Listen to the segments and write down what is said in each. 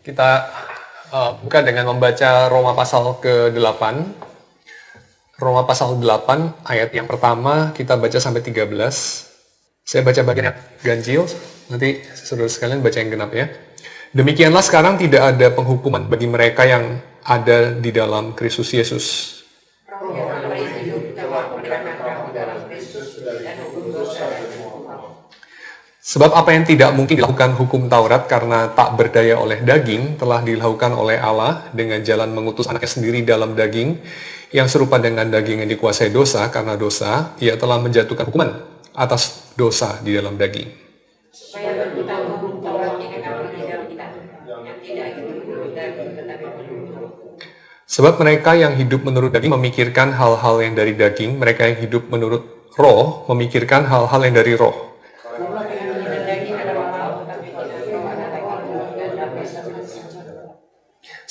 Kita buka dengan membaca Roma pasal ke-8. Roma pasal 8 ayat yang pertama kita baca sampai 13. Saya baca bagian yang ganjil, nanti saudara sekalian baca yang genap ya. Demikianlah sekarang tidak ada penghukuman bagi mereka yang ada di dalam Kristus Yesus. Sebab apa yang tidak mungkin dilakukan hukum Taurat karena tak berdaya oleh daging, telah dilakukan oleh Allah dengan jalan mengutus anaknya sendiri dalam daging, yang serupa dengan daging yang dikuasai dosa, karena dosa, ia telah menjatuhkan hukuman atas dosa di dalam daging. Supaya bertanggung hukum Taurat yang ada di dalam kita, yang tidak hidup menurut daging, tetapi menurut. Sebab mereka yang hidup menurut daging memikirkan hal-hal yang dari daging, mereka yang hidup menurut roh memikirkan hal-hal yang dari roh.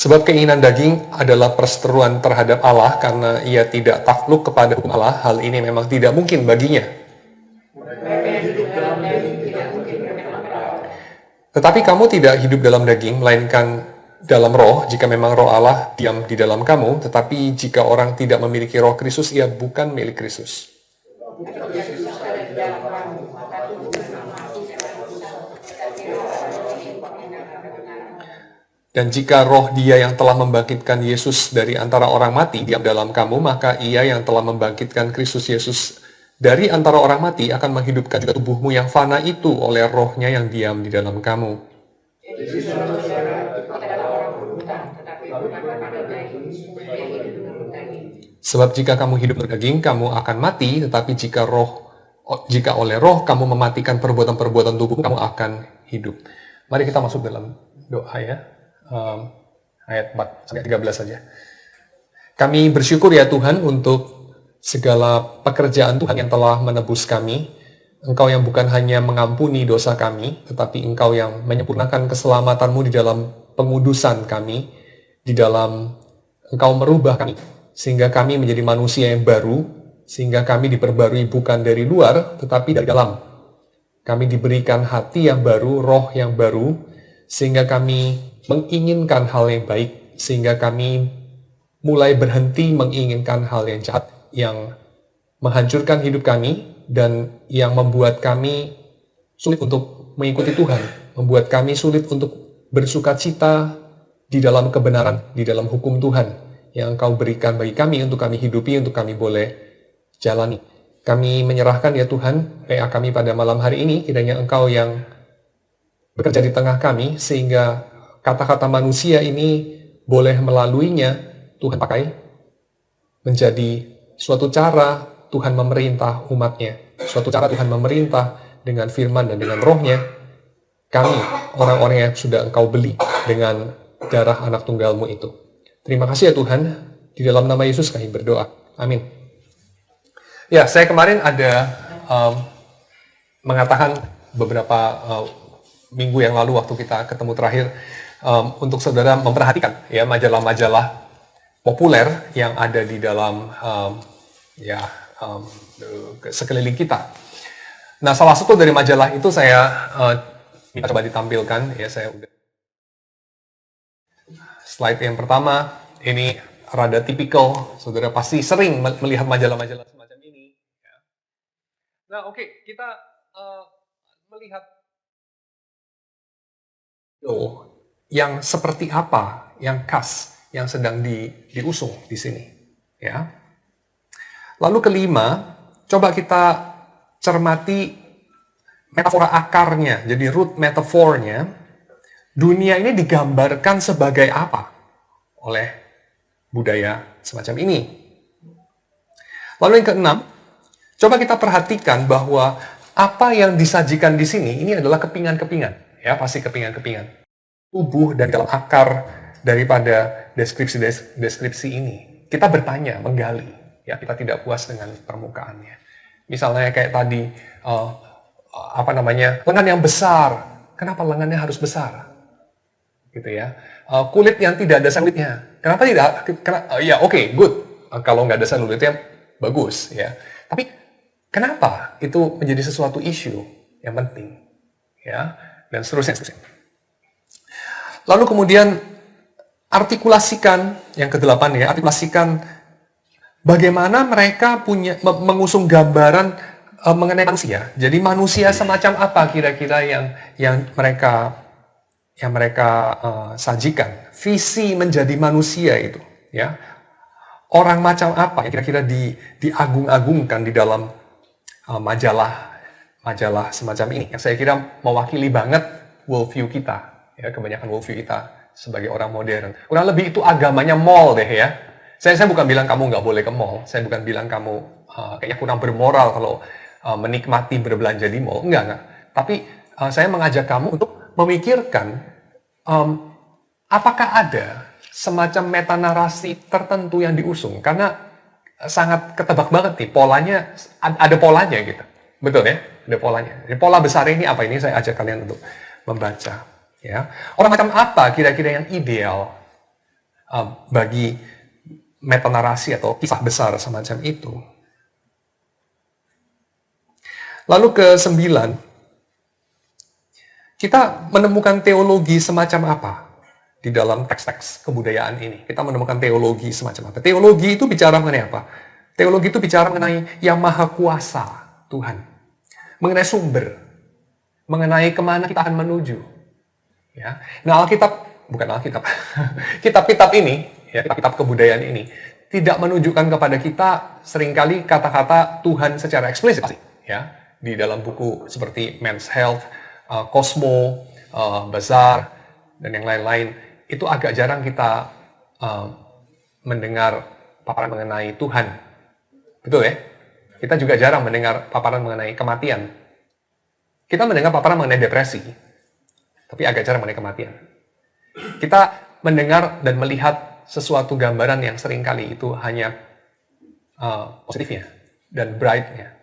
Sebab keinginan daging adalah perseteruan terhadap Allah karena ia tidak takluk kepada hukum Allah. Hal ini memang tidak mungkin baginya. Tetapi kamu tidak hidup dalam daging, melainkan dalam roh, jika memang roh Allah diam di dalam kamu. Tetapi jika orang tidak memiliki roh Kristus, ia bukan milik Kristus. Dan jika roh dia yang telah membangkitkan Yesus dari antara orang mati diam dalam kamu, maka ia yang telah membangkitkan Kristus Yesus dari antara orang mati akan menghidupkan juga tubuhmu yang fana itu oleh rohnya yang diam di dalam kamu. Sebab jika kamu hidup menurut daging, kamu akan mati, tetapi jika oleh roh kamu mematikan perbuatan-perbuatan tubuh, kamu akan hidup. Mari kita masuk dalam doa ya. Ayat 4 sampai 13 saja. Kami bersyukur ya Tuhan untuk segala pekerjaan Tuhan yang telah menebus kami. Engkau yang bukan hanya mengampuni dosa kami, tetapi Engkau yang menyempurnakan keselamatanmu di dalam pengudusan kami, di dalam Engkau merubah kami, sehingga kami menjadi manusia yang baru, sehingga kami diperbarui bukan dari luar, tetapi dari dalam. Kami diberikan hati yang baru, roh yang baru, sehingga kami menginginkan hal yang baik, sehingga kami mulai berhenti menginginkan hal yang jahat, yang menghancurkan hidup kami, dan yang membuat kami sulit untuk mengikuti Tuhan, membuat kami sulit untuk bersuka cita di dalam kebenaran, di dalam hukum Tuhan, yang Engkau berikan bagi kami, untuk kami hidupi, untuk kami boleh jalani. Kami menyerahkan ya Tuhan, PA kami pada malam hari ini, kiranya Engkau yang bekerja di tengah kami, sehingga kata-kata manusia ini boleh melaluinya Tuhan pakai menjadi suatu cara Tuhan memerintah umatnya, suatu cara Tuhan memerintah dengan firman dan dengan rohnya. Kami, orang-orang yang sudah Engkau beli dengan darah anak tunggalmu itu. Terima kasih ya Tuhan, di dalam nama Yesus kami berdoa. Amin. Ya, saya kemarin ada mengatakan beberapa minggu yang lalu waktu kita ketemu terakhir, untuk saudara memperhatikan ya majalah-majalah populer yang ada di dalam sekeliling kita. Nah, salah satu dari majalah itu saya coba ditampilkan ya, saya udah. Slide yang pertama ini rada tipikal, saudara pasti sering melihat majalah-majalah semacam ini. Ya. Nah, oke, kita melihat yang seperti apa, yang khas, yang sedang diusung di sini. Ya. Lalu kelima, coba kita cermati metafora akarnya, jadi root metafornya. Dunia ini digambarkan sebagai apa oleh budaya semacam ini. Lalu yang keenam, coba kita perhatikan bahwa apa yang disajikan di sini ini adalah kepingan-kepingan, ya pasti kepingan-kepingan. Tubuh dan dalam akar daripada deskripsi ini. Kita bertanya, menggali, ya kita tidak puas dengan permukaannya. Misalnya kayak tadi, lengan yang besar. Kenapa lengannya harus besar? Gitu ya. Kulit yang tidak ada selulitnya. Kenapa tidak? Good. Kalau nggak ada selulitnya, bagus, ya. Tapi kenapa itu menjadi sesuatu isu yang penting, ya? Dan seterusnya. Lalu kemudian artikulasikan, yang ke-8 ya, artikulasikan bagaimana mereka mengusung gambaran mengenai manusia. Jadi manusia semacam apa kira-kira yang mereka sajikan. Visi menjadi manusia itu, ya. Orang macam apa yang kira-kira diagung-agungkan di dalam majalah semacam ini. Yang saya kira mewakili banget worldview kita, ya, kebanyakan worldview kita sebagai orang modern. Kurang lebih itu agamanya mall deh ya. Saya bukan bilang kamu nggak boleh ke mall. Saya bukan bilang kamu kayaknya kurang bermoral kalau menikmati berbelanja di mall. Enggak. Tapi saya mengajak kamu untuk memikirkan apakah ada semacam metanarasi tertentu yang diusung. Karena sangat ketebak banget nih, polanya, ada polanya gitu. Betul ya? Ada polanya. Jadi pola besar ini apa? Ini saya ajak kalian untuk membaca. Ya. Orang macam apa kira-kira yang ideal bagi metanarasi atau kisah besar semacam itu? Lalu ke-9, kita menemukan teologi semacam apa di dalam teks-teks kebudayaan ini? Kita menemukan teologi semacam apa? Teologi itu bicara mengenai apa? Teologi itu bicara mengenai yang maha kuasa, Tuhan. Mengenai sumber. Mengenai kemana kita akan menuju. Ya. Nah, kitab-kitab ini, ya, kitab kebudayaan ini, tidak menunjukkan kepada kita seringkali kata-kata Tuhan secara eksplisit. Ya. Di dalam buku seperti Men's Health, Cosmo, Bazaar, dan yang lain-lain, itu agak jarang kita mendengar paparan mengenai Tuhan. Betul ya? Kita juga jarang mendengar paparan mengenai kematian. Kita mendengar paparan mengenai depresi, tapi agak jarang mengenai kematian. Kita mendengar dan melihat sesuatu gambaran yang seringkali itu hanya positifnya dan brightnya.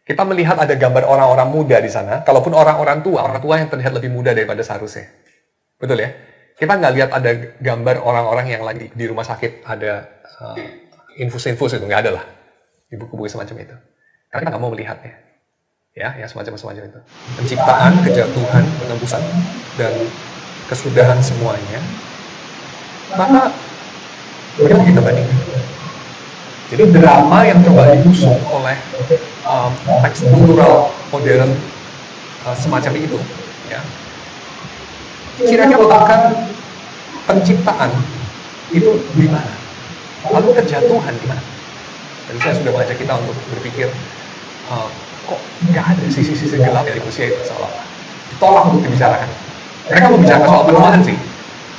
Kita melihat ada gambar orang-orang muda di sana, kalaupun orang tua yang terlihat lebih muda daripada seharusnya. Betul ya? Kita nggak lihat ada gambar orang-orang yang lagi di rumah sakit, ada infus-infus itu, nggak ada lah. Di buku-buku semacam itu. Karena kita nggak mau melihatnya. Ya, yang semacam itu. Penciptaan, kejatuhan, penembusan, dan kesudahan semuanya. Maka, bagaimana kita bandingkan? Jadi drama yang coba diusung oleh teks kultural modern semacam itu, ya. Kira-kira letakkan penciptaan itu di mana? Lalu kejatuhan di mana? Jadi saya sudah mengajak kita untuk berpikir, kok nggak ada sisi-sisi gelap dari manusia itu seolah-olah ditolak untuk dibicarakan. Mereka membicarakan soal penuaan sih,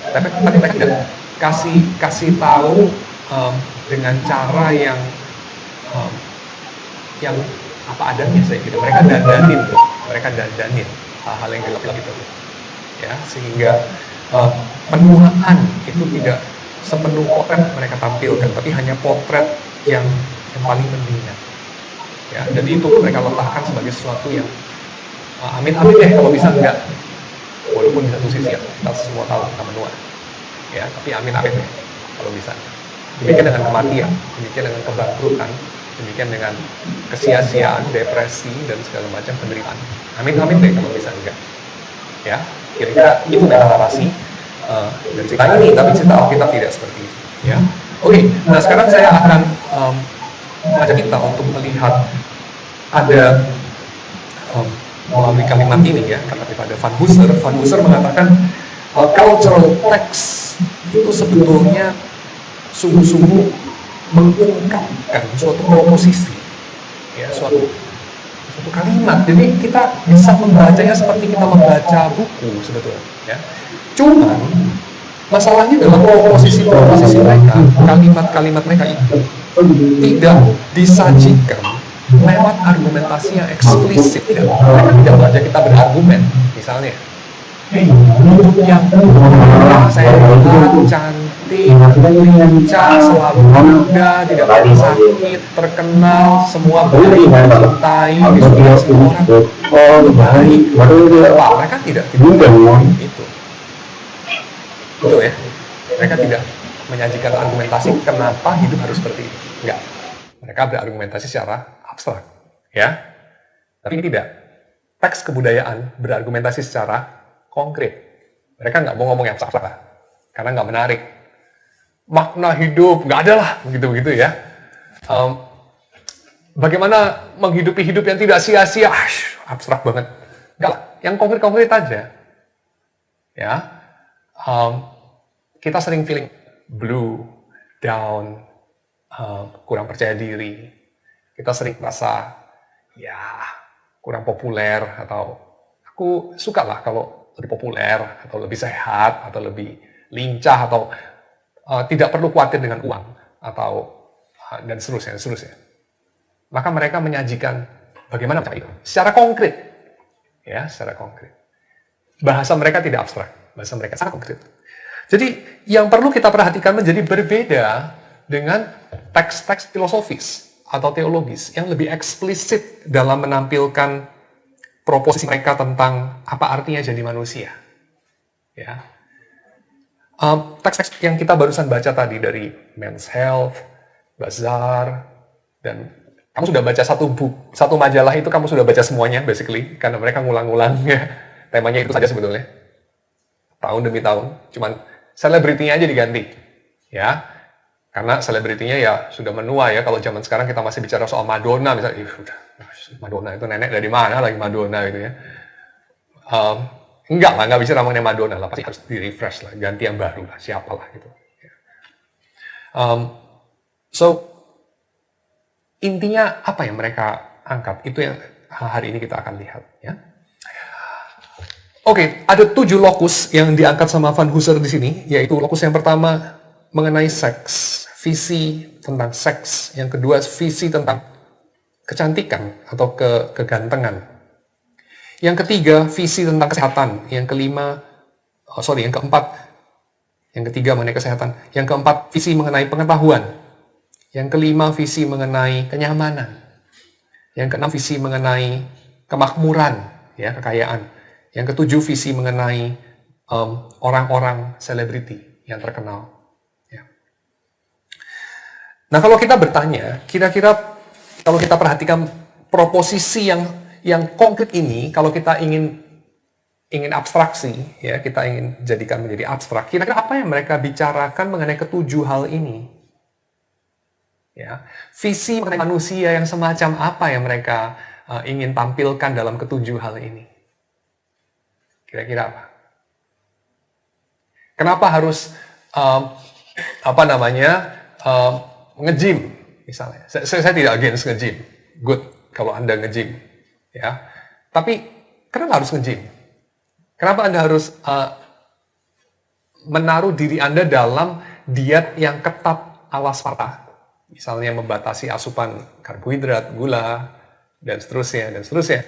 tapi mereka tidak kasih tahu dengan cara yang apa adanya saya kira. Mereka dandanin hal-hal yang gelap-gelap itu, ya, sehingga penuaan itu tidak sepenuh potret mereka tampilkan, tapi hanya potret yang paling mendominan. Ya, dan itu mereka letakkan sebagai sesuatu yang amin-amin deh kalau bisa enggak. Walaupun di satu sisi ya, kita semua tahu kita menua. Ya, tapi amin-amin deh kalau bisa. Demikian dengan kematian, demikian dengan kebangkrutan, demikian dengan kesia-siaan, depresi, dan segala macam penderitaan. Amin-amin deh kalau bisa enggak. Ya, kira-kira itu narasi dan cerita ini, tapi cerita Alkitab tidak seperti itu. Ya, oke. Nah, sekarang saya akan mengajak kita untuk melihat ada melalui kalimat ini ya, kata daripada Van Hooser mengatakan cultural text itu sebetulnya sungguh-sungguh mengungkapkan suatu proposisi, ya, suatu kalimat. Jadi kita bisa membacanya seperti kita membaca buku sebetulnya. Ya. Cuman masalahnya adalah proposisi mereka, kalimat-kalimat mereka itu tidak disajikan lewat argumentasi yang eksplisit. Ya. Mereka tidak mengajak kita berargumen, misalnya. Hidup yang sehat, cantik, lincah, selalu muda, tidak pernah sakit, terkenal, semua baik, dicintai, disukai semua orang, itu baik. Mereka tidak itu. Betul ya? Mereka tidak menyajikan argumentasi kenapa hidup harus seperti itu. Enggak. Mereka berargumentasi secara abstrak. Ya? Tapi ini tidak. Teks kebudayaan berargumentasi secara konkret. Mereka nggak mau ngomong yang abstrak lah, karena nggak menarik. Makna hidup, nggak ada lah, begitu-begitu ya. Bagaimana menghidupi hidup yang tidak sia-sia, abstrak banget. Nggak lah, yang konkret-konkret aja. Ya, kita sering feeling blue, down, kurang percaya diri. Kita sering merasa, ya, kurang populer, atau aku suka lah kalau lebih populer, atau lebih sehat, atau lebih lincah, atau tidak perlu khawatir dengan uang, atau dan seterusnya. Maka mereka menyajikan bagaimana cara itu secara konkret, ya, secara konkret. Bahasa mereka tidak abstrak, bahasa mereka sangat konkret. Jadi yang perlu kita perhatikan menjadi berbeda dengan teks-teks filosofis atau teologis yang lebih eksplisit dalam menampilkan proposisi mereka tentang apa artinya jadi manusia. Ya. Teks-teks yang kita barusan baca tadi dari Men's Health, Bazaar, dan kamu sudah baca satu majalah itu, kamu sudah baca semuanya basically, karena mereka ngulang-ngulang ya. Temanya itu saja sebetulnya. Tahun demi tahun, cuman selebritinya aja diganti. Ya. Karena selebritinya ya sudah menua ya. Kalau zaman sekarang kita masih bicara soal Madonna misalnya, Madonna itu nenek dari mana lagi Madonna gitu ya. Enggak lah, nggak bisa namanya Madonna lah, pasti harus di-refresh lah, ganti yang baru lah, siapalah gitu. So, intinya apa yang mereka angkat, itu yang hari ini kita akan lihat. Ya. Oke, ada 7 lokus yang diangkat sama Van Hooser di sini, yaitu lokus yang pertama mengenai seks, visi tentang seks. Yang kedua, visi tentang kecantikan atau kegantengan. Yang ketiga, visi tentang kesehatan. Yang ketiga mengenai kesehatan. Yang keempat, visi mengenai pengetahuan. Yang kelima, visi mengenai kenyamanan. Yang keenam, visi mengenai kemakmuran, ya, kekayaan. Yang ketujuh, visi mengenai orang-orang selebriti yang terkenal. Ya. Nah, kalau kita bertanya, kira-kira kalau kita perhatikan proposisi yang konkret ini, kalau kita ingin abstraksi, ya, kita ingin jadikan menjadi abstrak, kira-kira apa yang mereka bicarakan mengenai ketujuh hal ini? Ya, visi mengenai manusia yang semacam apa yang mereka ingin tampilkan dalam ketujuh hal ini? Kira-kira apa? Kenapa harus nge-gym misalnya? Saya tidak against nge-gym. Good kalau Anda nge-gym, ya. Tapi kenapa harus nge-gym? Kenapa Anda harus menaruh diri Anda dalam diet yang ketat ala Sparta? Misalnya membatasi asupan karbohidrat, gula, dan seterusnya.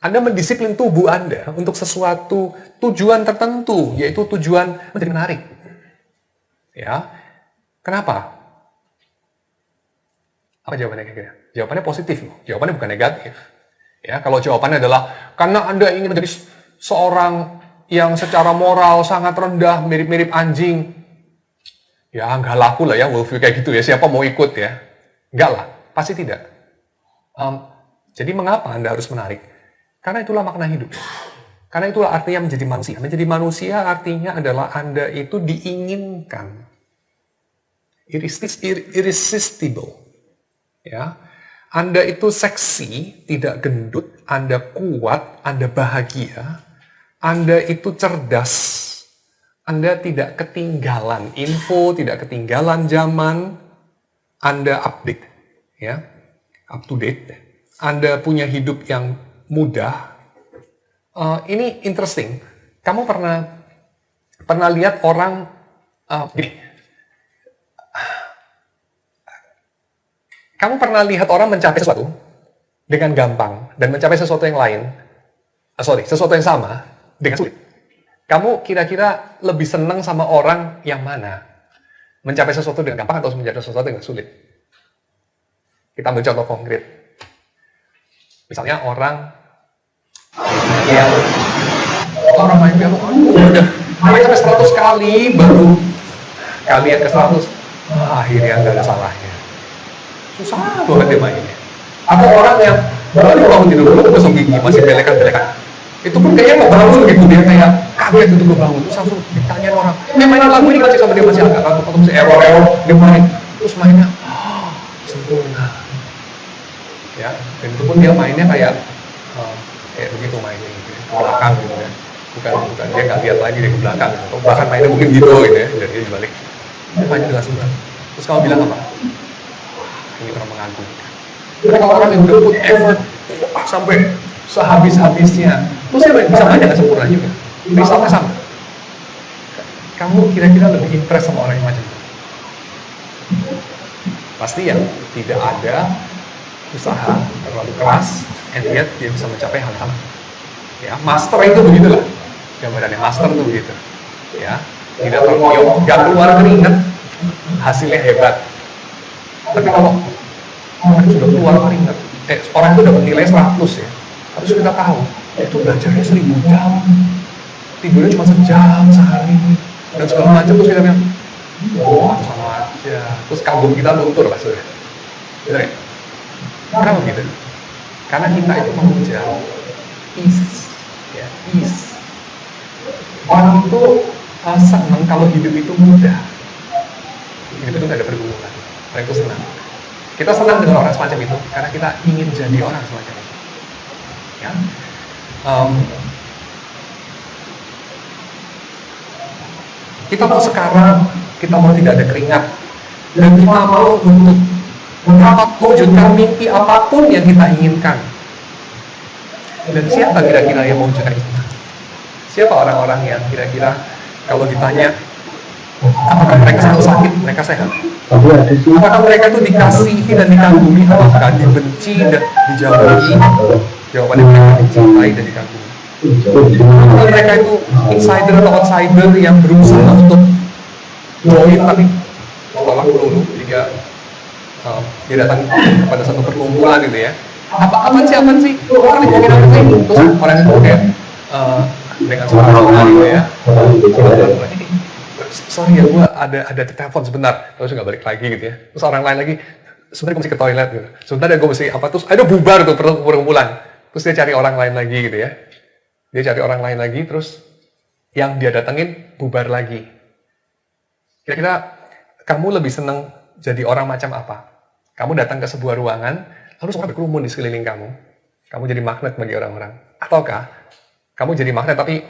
Anda mendisiplin tubuh Anda untuk sesuatu tujuan tertentu, yaitu tujuan menjadi menarik. Ya, kenapa? Apa jawabannya kira-kira? Jawabannya positif, jawabannya bukan negatif. Ya, kalau jawabannya adalah karena Anda ingin menjadi seorang yang secara moral sangat rendah, mirip-mirip anjing, ya nggak laku lah ya worldview kayak gitu ya. Siapa mau ikut ya? Nggak lah, pasti tidak. Jadi mengapa Anda harus menarik? Karena itulah makna hidup. Karena itulah artinya menjadi manusia. Menjadi manusia artinya adalah Anda itu diinginkan. Irresistible. Ya. Anda itu seksi, tidak gendut, Anda kuat, Anda bahagia, Anda itu cerdas, Anda tidak ketinggalan info, tidak ketinggalan zaman, Anda update, ya, up to date. Anda punya hidup yang mudah. Ini interesting. Kamu pernah lihat orang gini. Kamu pernah lihat orang mencapai sesuatu dengan gampang dan mencapai sesuatu yang lain, sesuatu yang sama dengan sulit. Kamu kira-kira lebih senang sama orang yang mana? Mencapai sesuatu dengan gampang atau mencapai sesuatu dengan sulit? Kita ambil contoh konkret. Misalnya orang main piano, udah main sampai 100 kali, baru kalian ke 100, akhirnya nggak ada salahnya. Susah banget dia mainnya. Atau orang yang baru bangun tidur dulu, gosok gigi, masih belekan. Itu pun kayaknya nggak bangun gitu, dia kayak kaget gitu gue bangun, terus langsung ditanyain orang, mainin lagu ini kan sama dia masih agak ngantuk atau masih error, dia main, terus mainnya, sempurna. Ya, dan itu pun dia mainnya kayak begitu mainnya gitu, ke belakang gitu ya. Bukan dia nggak lihat lagi dia ke belakang gitu. Bahkan mainnya mungkin gitu gitu ya, dari dia dibalik. Dia mainnya dengan senang. Terus kamu bilang apa? Ini orang mengagumkan. Mereka orang yang udah put effort sampai sehabis-habisnya. Terus dia bisa main dengan sempurna juga. Misalnya sama. Kamu kira-kira lebih impress sama orang yang macam itu? Pasti ya, tidak ada usaha terlalu keras, and yet dia bisa mencapai hal-hal. Ya, master itu begitulah. Gambarannya master itu begitu. Ya, tidak tertiup, gak keluar keringat, hasilnya hebat. Tapi kalau orang sudah keluar keringat, orang itu dapat nilai 100 ya. Harus kita tahu, itu belajarnya 1000 jam, tidurnya cuma sejam sehari, dan segala macam. Terus kita bilang, sama aja. Terus kagum kita luntur lah sudah. Benar ya? Kenapa begitu? Karena kita itu mengejar ease, ya, ease. Orang itu senang kalau hidup itu mudah. Hidup itu nggak ada pergumulan. Orang itu senang. Kita senang dengan orang semacam itu karena kita ingin jadi orang semacam itu. Ya. Kita mau sekarang, kita mau tidak ada keringat, dan kita mau untuk mewujudkan mimpi apapun yang kita inginkan. Dan siapa kira-kira yang mewujudkan itu? Siapa orang-orang yang kira-kira kalau ditanya apakah mereka sakit, mereka sehat? Apakah mereka itu dikasihi dan dikagumi, apakah dibenci dan dijauhi? Jawabannya mereka dicintai dan dikagumi. Apakah mereka itu insider atau outsider yang berusaha untuk join tapi tolak melulu jika dia datang pada satu perkumpulan gitu ya? Apaan sih? Orang ini apa sih? Terus orang itu kayak dengan suara orang gitu ya. Sorry ya, gue ada telepon sebentar, terus nggak balik lagi gitu ya. Terus orang lain lagi, sebentar gue mesti ke toilet gitu. Sebentar ya gue mesti apa, terus ada bubar tuh perkumpulan. Terus dia cari orang lain lagi gitu ya. Dia cari orang lain lagi, terus yang dia datengin bubar lagi. Kira-kira kamu lebih seneng jadi orang macam apa? Kamu datang ke sebuah ruangan, lalu semua berkerumun di sekeliling kamu. Kamu jadi magnet bagi orang-orang. Ataukah kamu jadi magnet tapi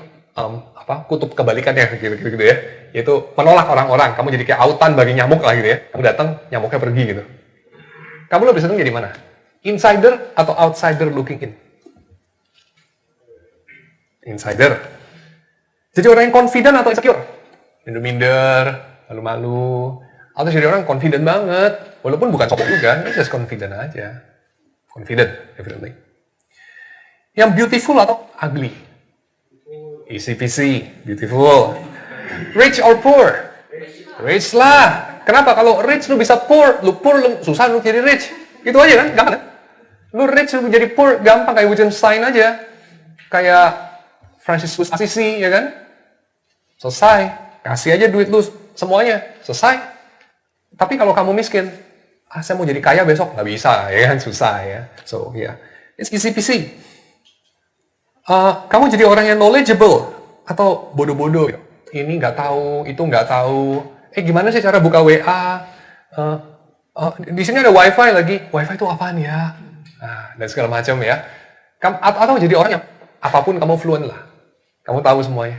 kutub kebalikannya gitu ya, yaitu menolak orang-orang. Kamu jadi kayak autan bagi nyamuk lah gitu ya. Kamu datang, nyamuknya pergi gitu. Kamu lebih seneng jadi mana? Insider atau outsider looking in? Insider. Jadi orang yang confident atau insecure? Minder-minder, malu-malu. Atau jadi orang confident banget, walaupun bukan sombong juga, just confident aja. Confident, definitely. Yang beautiful atau ugly? Easy peasy, beautiful. Rich or poor? Rich lah. Kenapa? Kalau rich lu bisa poor, lu susah lu jadi rich. Itu aja kan, gampang kan? Lu rich lu jadi poor, gampang kayak Wittgenstein aja. Kayak Francis Assisi, ya kan? Selesai. Kasih aja duit lu semuanya, selesai. Tapi kalau kamu miskin, saya mau jadi kaya besok, nggak bisa, ya kan? Susah ya. So, yeah. It's easy peasy. Kamu jadi orang yang knowledgeable atau bodoh-bodoh? Ini nggak tahu, itu nggak tahu. Gimana sih cara buka WA? Di sini ada WiFi lagi. WiFi itu apaan ya? Dan segala macam ya. Atau jadi orang yang apapun kamu fluent lah. Kamu tahu semuanya.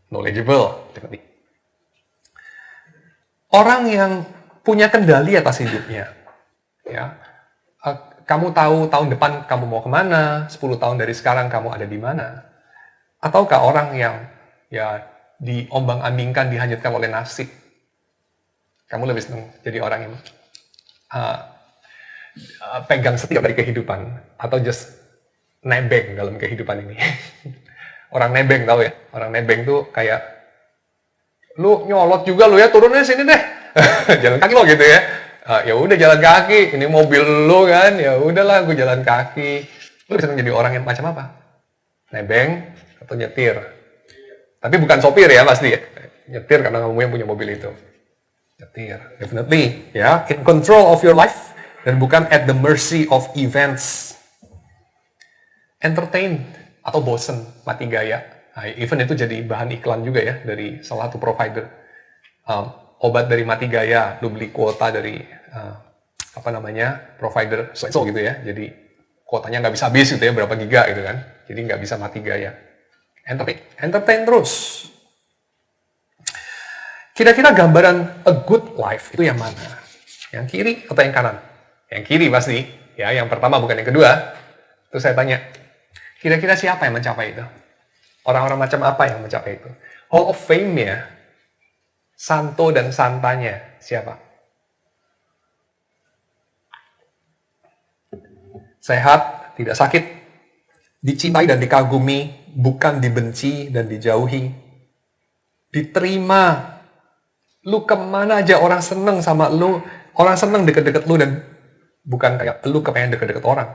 Knowledgeable. Orang yang punya kendali atas hidupnya. Ya. Kamu tahu tahun depan kamu mau kemana, 10 tahun dari sekarang kamu ada di mana. Ataukah orang yang ya diombang-ambingkan, dihanyutkan oleh nasib. Kamu lebih senang jadi orang yang pegang setiap dari kehidupan. Atau just nebeng dalam kehidupan ini. Orang nebeng tahu ya? Orang nebeng tuh kayak, lu nyolot juga lu ya, turunnya sini deh. Jalan kaki lo gitu ya. Ya udah jalan kaki, ini mobil lu kan, ya udahlah gue jalan kaki. Lu bisa jadi orang yang macam apa? Nebeng atau nyetir? Tapi bukan sopir ya pasti ya. Nyetir karena kamu yang punya mobil itu. Nyetir, definitely ya, in control of your life dan bukan at the mercy of events. Entertain atau bosen, mati gaya. Even itu jadi bahan iklan juga ya dari salah satu provider. Obat dari mati gaya, lu beli kuota dari provider so gitu ya. Jadi kuotanya nggak bisa habis gitu ya, berapa giga gitu kan. Jadi nggak bisa mati gaya. Entertain terus. Kira-kira gambaran a good life itu yang mana? Yang kiri atau yang kanan? Yang kiri pasti. Ya, yang pertama bukan yang kedua. Terus saya tanya, kira-kira siapa yang mencapai itu? Orang-orang macam apa yang mencapai itu? Hall of Fame-nya, santo dan santanya, siapa? Sehat, tidak sakit, dicintai dan dikagumi, bukan dibenci dan dijauhi, diterima. Lu kemana aja orang seneng sama lu, orang seneng deket-deket lu dan bukan kayak lu kepengen deket-deket orang.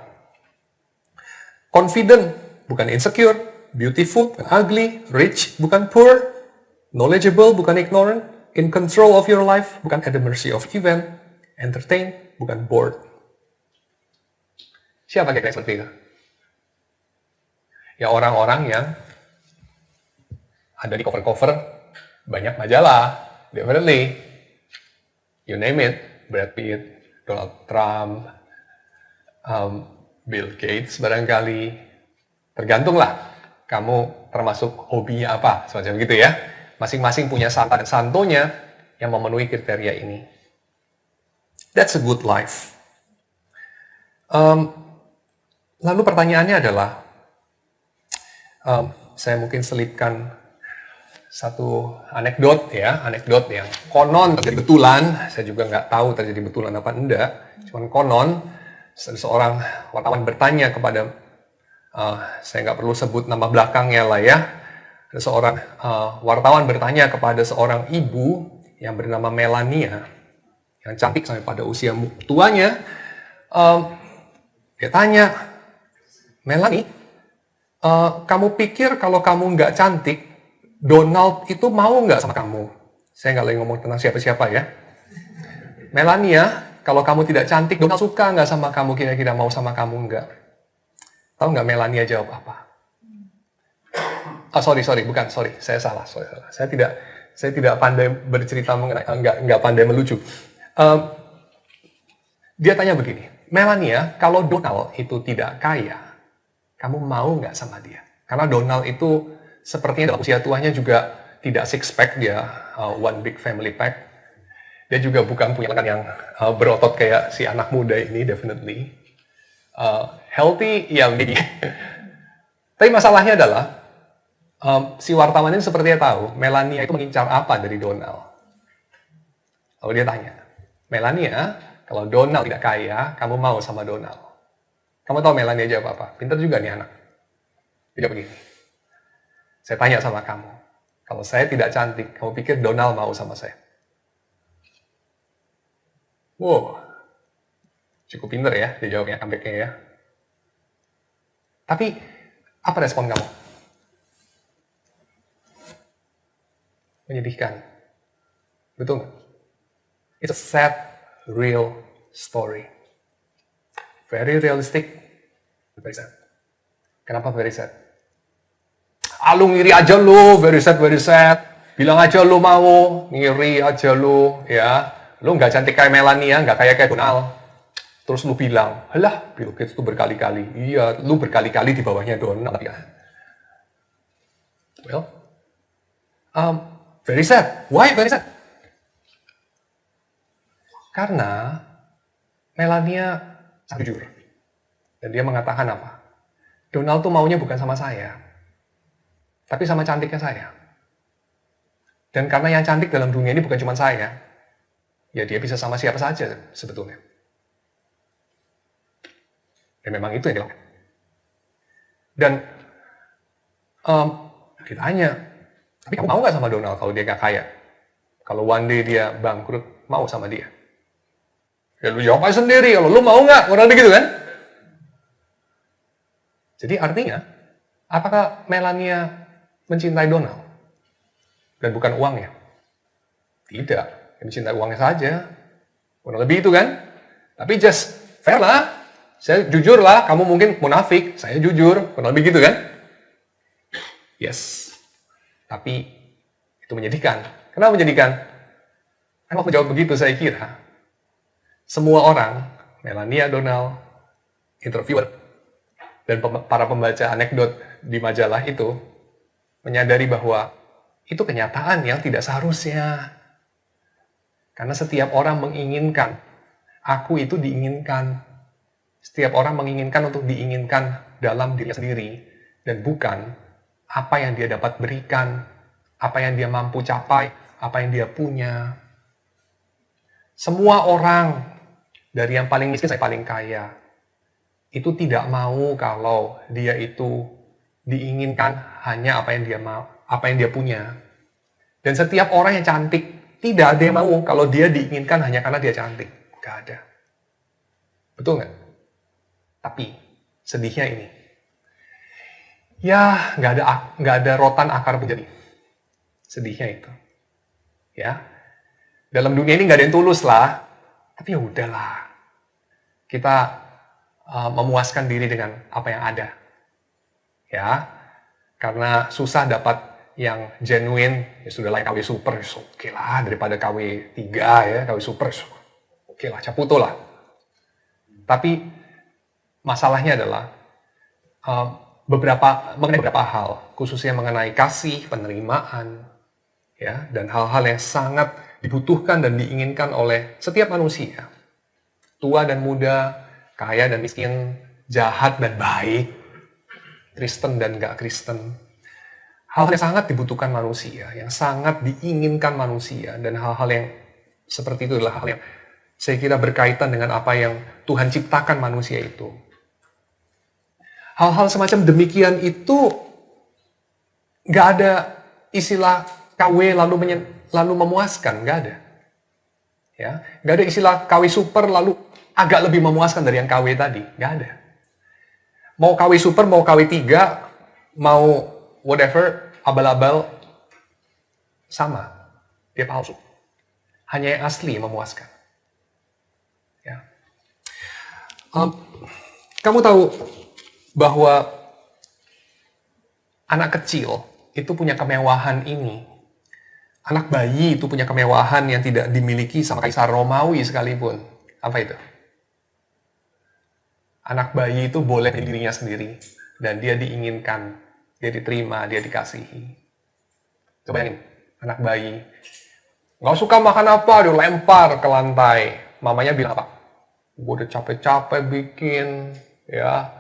Confident, bukan insecure, beautiful, bukan ugly, rich, bukan poor, knowledgeable, bukan ignorant, in control of your life, bukan at the mercy of event, entertain, bukan bored. Siapa kira-kira seperti itu? Ya orang-orang yang ada di cover-cover banyak majalah, definitely. You name it, Brad Pitt, Donald Trump, Bill Gates barangkali. Tergantunglah kamu termasuk hobinya apa, semacam gitu ya. Masing-masing punya santa dan santonya yang memenuhi kriteria ini. That's a good life. Lalu pertanyaannya adalah, saya mungkin selipkan satu anekdot yang konon terjadi betulan. Saya juga nggak tahu terjadi betulan apa enggak. Cuman konon, seorang wartawan bertanya kepada, saya nggak perlu sebut nama belakangnya lah ya. Seorang wartawan bertanya kepada seorang ibu yang bernama Melania, yang cantik sampai pada usia tuanya. Dia tanya, Melanie, kamu pikir kalau kamu nggak cantik, Donald itu mau nggak sama kamu? Saya nggak lagi ngomong tentang siapa-siapa ya. Melania, kalau kamu tidak cantik, Donald suka nggak sama kamu? Kira-kira mau sama kamu nggak? Tahu nggak Melania jawab apa? Sorry, saya salah. Saya tidak pandai bercerita mengenai, nggak pandai melucu. Dia tanya begini, Melania, kalau Donald itu tidak kaya, kamu mau nggak sama dia? Karena Donald itu sepertinya dalam usia tuanya juga tidak six pack, dia one big family pack. Dia juga bukan punya lengan yang berotot kayak si anak muda ini, definitely. Healthy, ya maybe. Tapi masalahnya adalah, si wartawan ini sepertinya tahu, Melania itu mengincar apa dari Donald. Lalu dia tanya, Melania, kalau Donald tidak kaya, kamu mau sama Donald? Kamu tahu Melania jawab apa? Pintar juga nih anak. Dia begini, saya tanya sama kamu, kalau saya tidak cantik, kamu pikir Donald mau sama saya? Wow, cukup pintar ya dia jawabnya, comeback-nya ya. Tapi, apa respon kamu? Menyedihkan. Betul nggak? It's a sad, real story. Very realistic, very sad. Kenapa very sad? Lu ngiri aja lu, very sad, very sad. Bilang aja lu mau, ngiri aja lu, ya. Lu nggak cantik kayak Melania, nggak kayak Donald. Terus lu bilang, halah, Bill Gates tuh berkali-kali. Iya, lu berkali-kali di bawahnya Donald. Ya. Well, very sad. Why very sad? Karena Melania sangat jujur. Dan dia mengatakan apa? Donald tuh maunya bukan sama saya, tapi sama cantiknya saya. Dan karena yang cantik dalam dunia ini bukan cuma saya, ya dia bisa sama siapa saja sebetulnya. Dan memang itu yang dilakukan. Dan ditanya, tapi kamu mau nggak sama Donald kalau dia nggak kaya? Kalau one day dia bangkrut, mau sama dia? Ya lu jawab aja sendiri, kalau lu mau nggak? Kurang begitu kan? Jadi artinya, apakah Melania mencintai Donald? Dan bukan uangnya? Tidak, dia mencintai uangnya saja. Kurang lebih itu kan? Tapi just fair lah. Saya jujur lah, kamu mungkin munafik, saya jujur. Kurang lebih gitu kan? Yes. Tapi itu menyedihkan. Kenapa menyedihkan? Karena waktu jawab begitu saya kira semua orang, Melania Donald, interviewer, dan para pembaca anekdot di majalah itu menyadari bahwa itu kenyataan yang tidak seharusnya. Karena setiap orang menginginkan, aku itu diinginkan. Setiap orang menginginkan untuk diinginkan dalam dirinya sendiri, dan bukan apa yang dia dapat berikan, apa yang dia mampu capai, apa yang dia punya. Semua orang, dari yang paling miskin sampai paling kaya, itu tidak mau kalau dia itu diinginkan hanya apa yang dia mau, apa yang dia punya. Dan setiap orang yang cantik, tidak ada yang mau kalau dia diinginkan hanya karena dia cantik. Gak ada. Betul nggak? Tapi sedihnya ini, ya nggak ada rotan akar menjadi. Sedihnya itu, ya. Dalam dunia ini nggak ada yang tulus lah. Tapi ya udahlah, kita memuaskan diri dengan apa yang ada, ya. Karena susah dapat yang genuine, ya sudahlah KW super, oke lah, daripada KW 3 ya, KW super, oke lah, Caputo lah. Tapi masalahnya adalah mengenai beberapa hal, khususnya mengenai kasih, penerimaan, ya, dan hal-hal yang sangat dibutuhkan dan diinginkan oleh setiap manusia, tua dan muda, kaya dan miskin, jahat dan baik, Kristen dan gak Kristen. Hal yang sangat dibutuhkan manusia, yang sangat diinginkan manusia, dan hal-hal yang seperti itu adalah hal yang saya kira berkaitan dengan apa yang Tuhan ciptakan manusia itu. Hal-hal semacam demikian itu nggak ada istilah KW lalu memuaskan, nggak ada. Ya, nggak ada istilah KW super lalu agak lebih memuaskan dari yang KW tadi, nggak ada. Mau KW super, mau KW 3, mau whatever, abal-abal, sama. Dia palsu. Hanya yang asli yang memuaskan. Ya. Kamu tahu bahwa anak kecil itu punya kemewahan ini. Anak bayi itu punya kemewahan yang tidak dimiliki sama Kaisar Romawi sekalipun. Apa itu? Anak bayi itu boleh menjadi dirinya sendiri. Dan dia diinginkan. Dia diterima, dia dikasihi. Coba bayangin, anak bayi. Nggak suka makan apa, dia lempar ke lantai. Mamanya bilang apa? Gue udah capek-capek bikin, ya.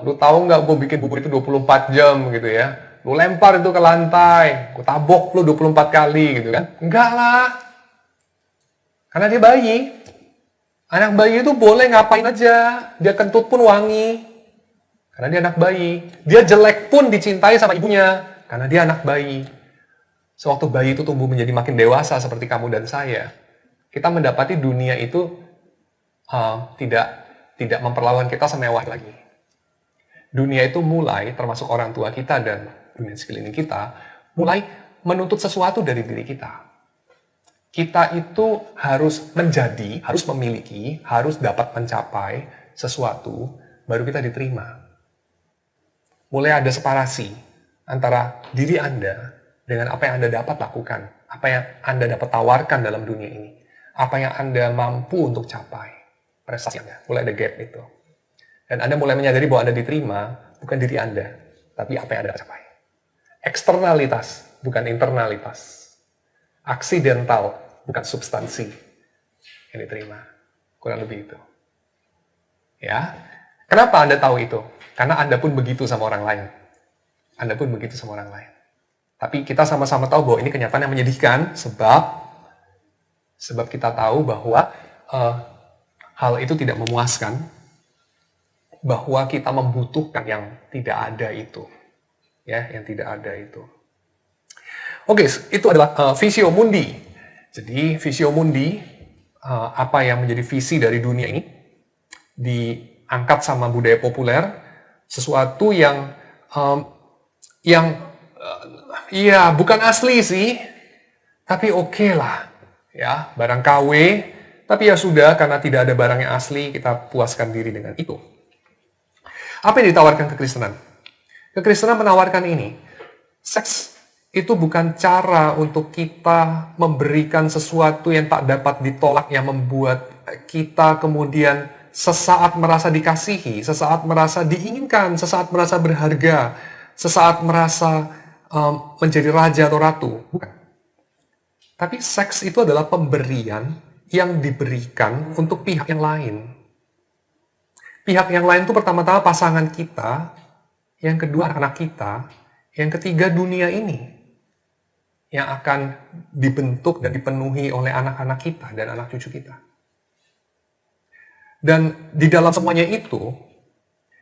Lu tahu nggak gue bikin bubur itu 24 jam gitu ya. Lu lempar itu ke lantai, gue tabok lu 24 kali gitu kan. Enggak lah. Karena dia bayi. Anak bayi itu boleh ngapain aja. Dia kentut pun wangi. Karena dia anak bayi. Dia jelek pun dicintai sama ibunya. Karena dia anak bayi. Sewaktu bayi itu tumbuh menjadi makin dewasa seperti kamu dan saya, kita mendapati dunia itu tidak memperlakukan kita semewah lagi. Dunia itu mulai, termasuk orang tua kita dan dunia sekeliling kita, mulai menuntut sesuatu dari diri kita. Kita itu harus menjadi, harus memiliki, harus dapat mencapai sesuatu, baru kita diterima. Mulai ada separasi antara diri Anda dengan apa yang Anda dapat lakukan, apa yang Anda dapat tawarkan dalam dunia ini, apa yang Anda mampu untuk capai, prestasi Anda. Mulai ada gap itu. Dan Anda mulai menyadari bahwa Anda diterima bukan diri Anda, tapi apa yang Anda capai. Eksternalitas, bukan internalitas. Aksidental, bukan substansi yang diterima. Kurang lebih itu. Ya. Kenapa Anda tahu itu? Karena Anda pun begitu sama orang lain. Anda pun begitu sama orang lain. Tapi kita sama-sama tahu bahwa ini kenyataan yang menyedihkan sebab kita tahu bahwa hal itu tidak memuaskan, bahwa kita membutuhkan yang tidak ada itu. Ya, yang tidak ada itu. Oke, itu adalah visio mundi. Jadi, visio mundi, apa yang menjadi visi dari dunia ini, diangkat sama budaya populer, sesuatu yang iya bukan asli sih, tapi oke lah, ya barang KW, tapi ya sudah karena tidak ada barang yang asli kita puaskan diri dengan itu. Apa yang ditawarkan kekristenan? Kekristenan menawarkan ini, Seks itu bukan cara untuk kita memberikan sesuatu yang tak dapat ditolak, yang membuat kita kemudian sesaat merasa dikasihi, sesaat merasa diinginkan, sesaat merasa berharga, sesaat merasa menjadi raja atau ratu. Bukan. Tapi seks itu adalah pemberian yang diberikan untuk pihak yang lain. Pihak yang lain itu pertama-tama pasangan kita, yang kedua anak kita, yang ketiga dunia ini yang akan dibentuk dan dipenuhi oleh anak-anak kita dan anak cucu kita. Dan di dalam semuanya itu,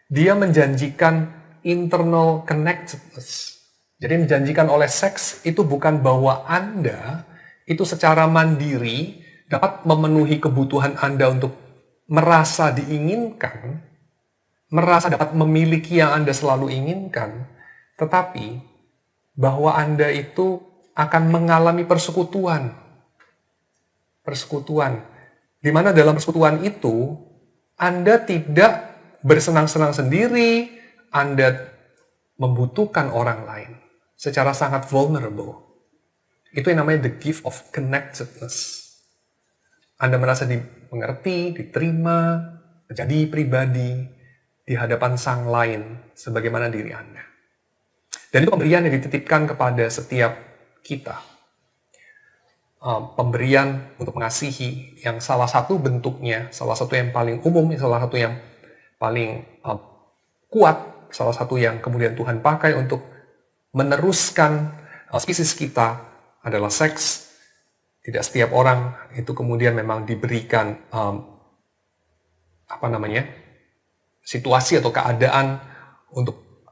dia menjanjikan internal connectedness. Jadi menjanjikan oleh seks itu bukan bahwa Anda itu secara mandiri dapat memenuhi kebutuhan Anda untuk merasa diinginkan, merasa dapat memiliki yang Anda selalu inginkan, tetapi bahwa Anda itu akan mengalami persekutuan. Persekutuan. Di mana dalam persekutuan itu, Anda tidak bersenang-senang sendiri, Anda membutuhkan orang lain secara sangat vulnerable. Itu yang namanya the gift of connectedness. Anda merasa dimengerti, diterima, menjadi pribadi di hadapan sang lain sebagaimana diri Anda. Dan itu pemberian yang dititipkan kepada setiap kita. Pemberian untuk mengasihi yang salah satu bentuknya, salah satu yang paling umum, salah satu yang paling kuat, salah satu yang kemudian Tuhan pakai untuk meneruskan spesies kita adalah seks. Tidak setiap orang itu kemudian memang diberikan situasi atau keadaan untuk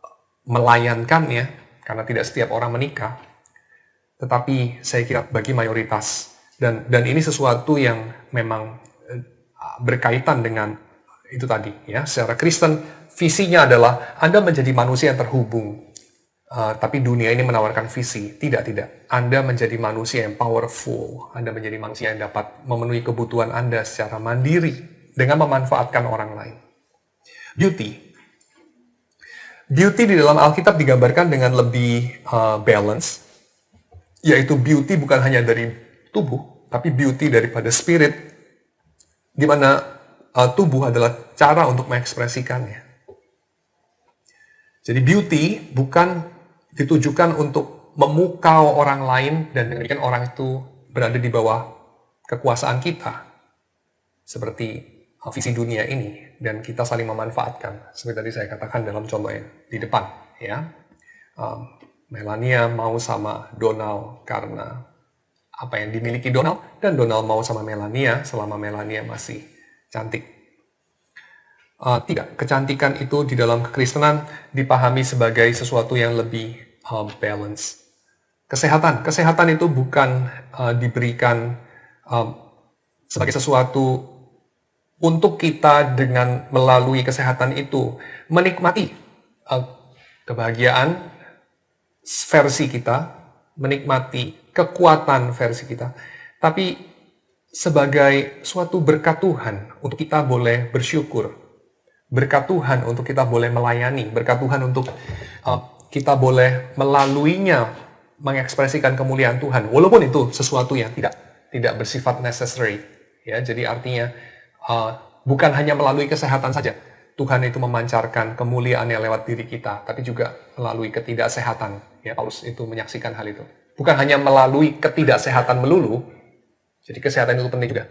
melayankannya, karena tidak setiap orang menikah. Tetapi saya kira bagi mayoritas, dan ini sesuatu yang memang berkaitan dengan itu tadi, ya. Secara Kristen, visinya adalah Anda menjadi manusia yang terhubung. Tapi dunia ini menawarkan visi. Tidak. Anda menjadi manusia yang powerful. Anda menjadi manusia yang dapat memenuhi kebutuhan Anda secara mandiri dengan memanfaatkan orang lain. Beauty di dalam Alkitab digambarkan dengan lebih balance, yaitu beauty bukan hanya dari tubuh, tapi beauty daripada spirit, di mana tubuh adalah cara untuk mengekspresikannya. Jadi beauty bukan ditujukan untuk memukau orang lain dan dengan orang itu berada di bawah kekuasaan kita, seperti visi dunia ini, dan kita saling memanfaatkan. Seperti tadi saya katakan dalam contoh yang di depan, ya. Melania mau sama Donald karena apa yang dimiliki Donald, dan Donald mau sama Melania selama Melania masih cantik. Tidak, kecantikan itu di dalam kekristenan dipahami sebagai sesuatu yang lebih balance. Kesehatan itu bukan diberikan sebagai sesuatu untuk kita dengan melalui kesehatan itu menikmati kebahagiaan versi kita, menikmati kekuatan versi kita, tapi sebagai suatu berkat Tuhan untuk kita boleh bersyukur, berkat Tuhan untuk kita boleh melayani, berkat Tuhan untuk kita boleh melaluinya mengekspresikan kemuliaan Tuhan, walaupun itu sesuatu yang tidak bersifat necessary, ya. Jadi artinya bukan hanya melalui kesehatan saja Tuhan itu memancarkan kemuliaannya lewat diri kita, tapi juga melalui ketidaksehatan. Ya, Paulus itu menyaksikan hal itu. Bukan hanya melalui ketidaksehatan melulu, jadi kesehatan itu penting juga.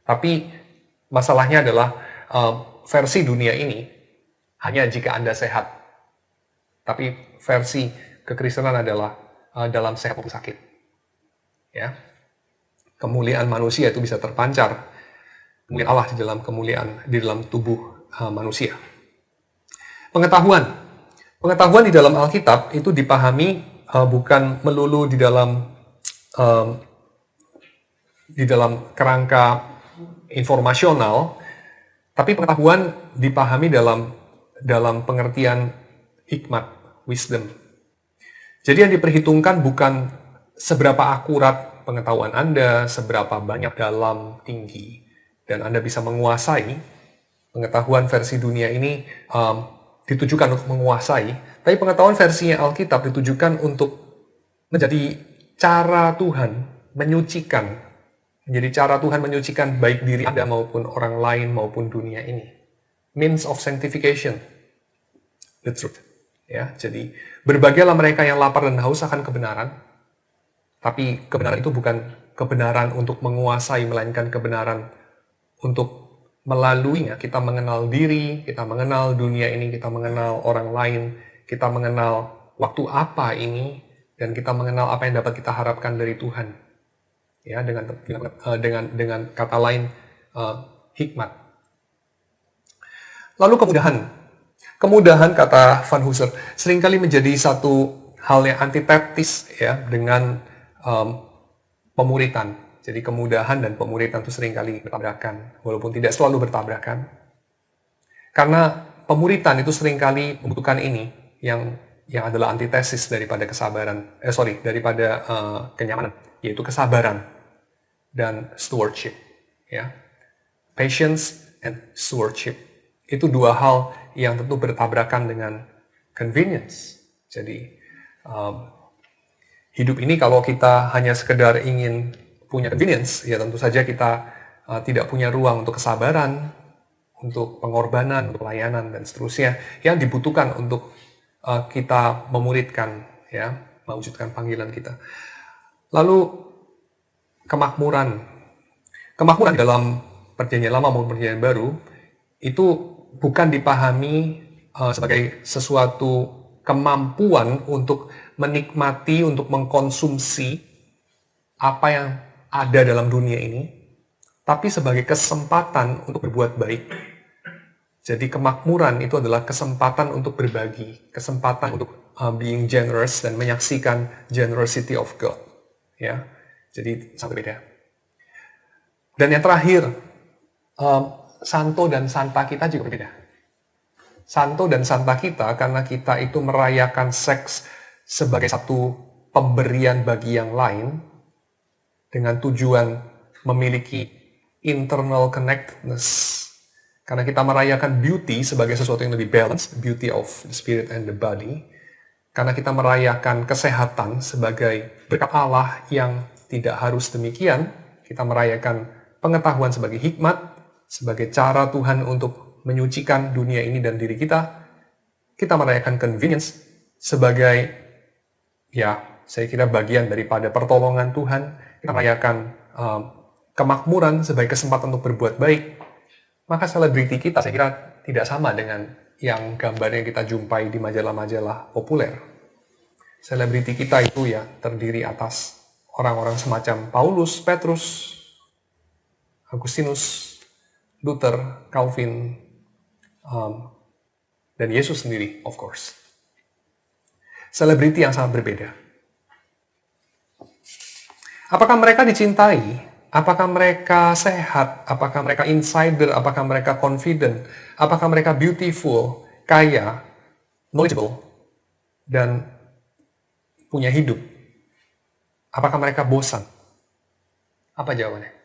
Tapi masalahnya adalah versi dunia ini hanya jika Anda sehat. Tapi versi kekristenan adalah dalam sehat maupun sakit. Ya. Kemuliaan manusia itu bisa terpancar. Kemuliaan Allah di dalam tubuh manusia. Pengetahuan di dalam Alkitab itu dipahami bukan melulu di dalam kerangka informasional, tapi pengetahuan dipahami dalam pengertian hikmat, wisdom. Jadi yang diperhitungkan bukan seberapa akurat pengetahuan Anda, seberapa banyak dalam, tinggi, dan Anda bisa menguasai. Pengetahuan versi dunia ini ditujukan untuk menguasai, Tapi pengetahuan versinya Alkitab ditujukan untuk menjadi cara Tuhan menyucikan. Menjadi cara Tuhan menyucikan baik diri Anda maupun orang lain maupun dunia ini. Means of sanctification. The truth. Ya, jadi berbahagialah mereka yang lapar dan haus akan kebenaran. Tapi kebenaran itu bukan kebenaran untuk menguasai, melainkan kebenaran untuk melaluinya. Kita mengenal diri, kita mengenal dunia ini, kita mengenal orang lain, kita mengenal waktu apa ini, dan kita mengenal apa yang dapat kita harapkan dari Tuhan. Ya, dengan kata lain, hikmat. Lalu kemudahan. Kemudahan, kata Van Hooser, seringkali menjadi satu hal yang antitetis ya dengan pemuritan. Jadi kemudahan dan pemuritan itu seringkali bertabrakan, walaupun tidak selalu bertabrakan. Karena pemuritan itu seringkali membutuhkan ini yang adalah antitesis daripada kenyamanan, yaitu kesabaran dan stewardship. Ya, patience and stewardship itu dua hal yang tentu bertabrakan dengan convenience. Jadi hidup ini kalau kita hanya sekedar ingin punya convenience, ya tentu saja kita tidak punya ruang untuk kesabaran, untuk pengorbanan, untuk pelayanan, dan seterusnya yang dibutuhkan untuk kita memuridkan, ya, mewujudkan panggilan kita. Lalu kemakmuran. Kemakmuran dalam Perjanjian Lama maupun Perjanjian Baru itu bukan dipahami sebagai sesuatu kemampuan untuk menikmati, untuk mengkonsumsi apa yang ada dalam dunia ini, tapi sebagai kesempatan untuk berbuat baik. Jadi kemakmuran itu adalah kesempatan untuk berbagi, kesempatan untuk being generous dan menyaksikan generosity of God. Ya, jadi sangat beda. Dan yang terakhir, santo dan santa kita juga berbeda. Santo dan santa kita karena kita itu merayakan seks sebagai satu pemberian bagi yang lain dengan tujuan memiliki internal connectedness. Karena kita merayakan beauty sebagai sesuatu yang lebih balanced, beauty of the spirit and the body. Karena kita merayakan kesehatan sebagai berkat Allah yang tidak harus demikian. Kita merayakan pengetahuan sebagai hikmat, sebagai cara Tuhan untuk menyucikan dunia ini dan diri kita. Kita merayakan convenience sebagai, ya, saya kira bagian daripada pertolongan Tuhan. Kita merayakan kemakmuran sebagai kesempatan untuk berbuat baik. Maka selebriti kita saya kira tidak sama dengan yang gambarnya kita jumpai di majalah-majalah populer. Selebriti kita itu ya terdiri atas orang-orang semacam Paulus, Petrus, Agustinus, Luther, Calvin, dan Yesus sendiri, of course. Selebriti yang sangat berbeda. Apakah mereka dicintai? Apakah mereka sehat? Apakah mereka insider? Apakah mereka confident? Apakah mereka beautiful, kaya, knowledgeable, dan punya hidup? Apakah mereka bosan? Apa jawabannya?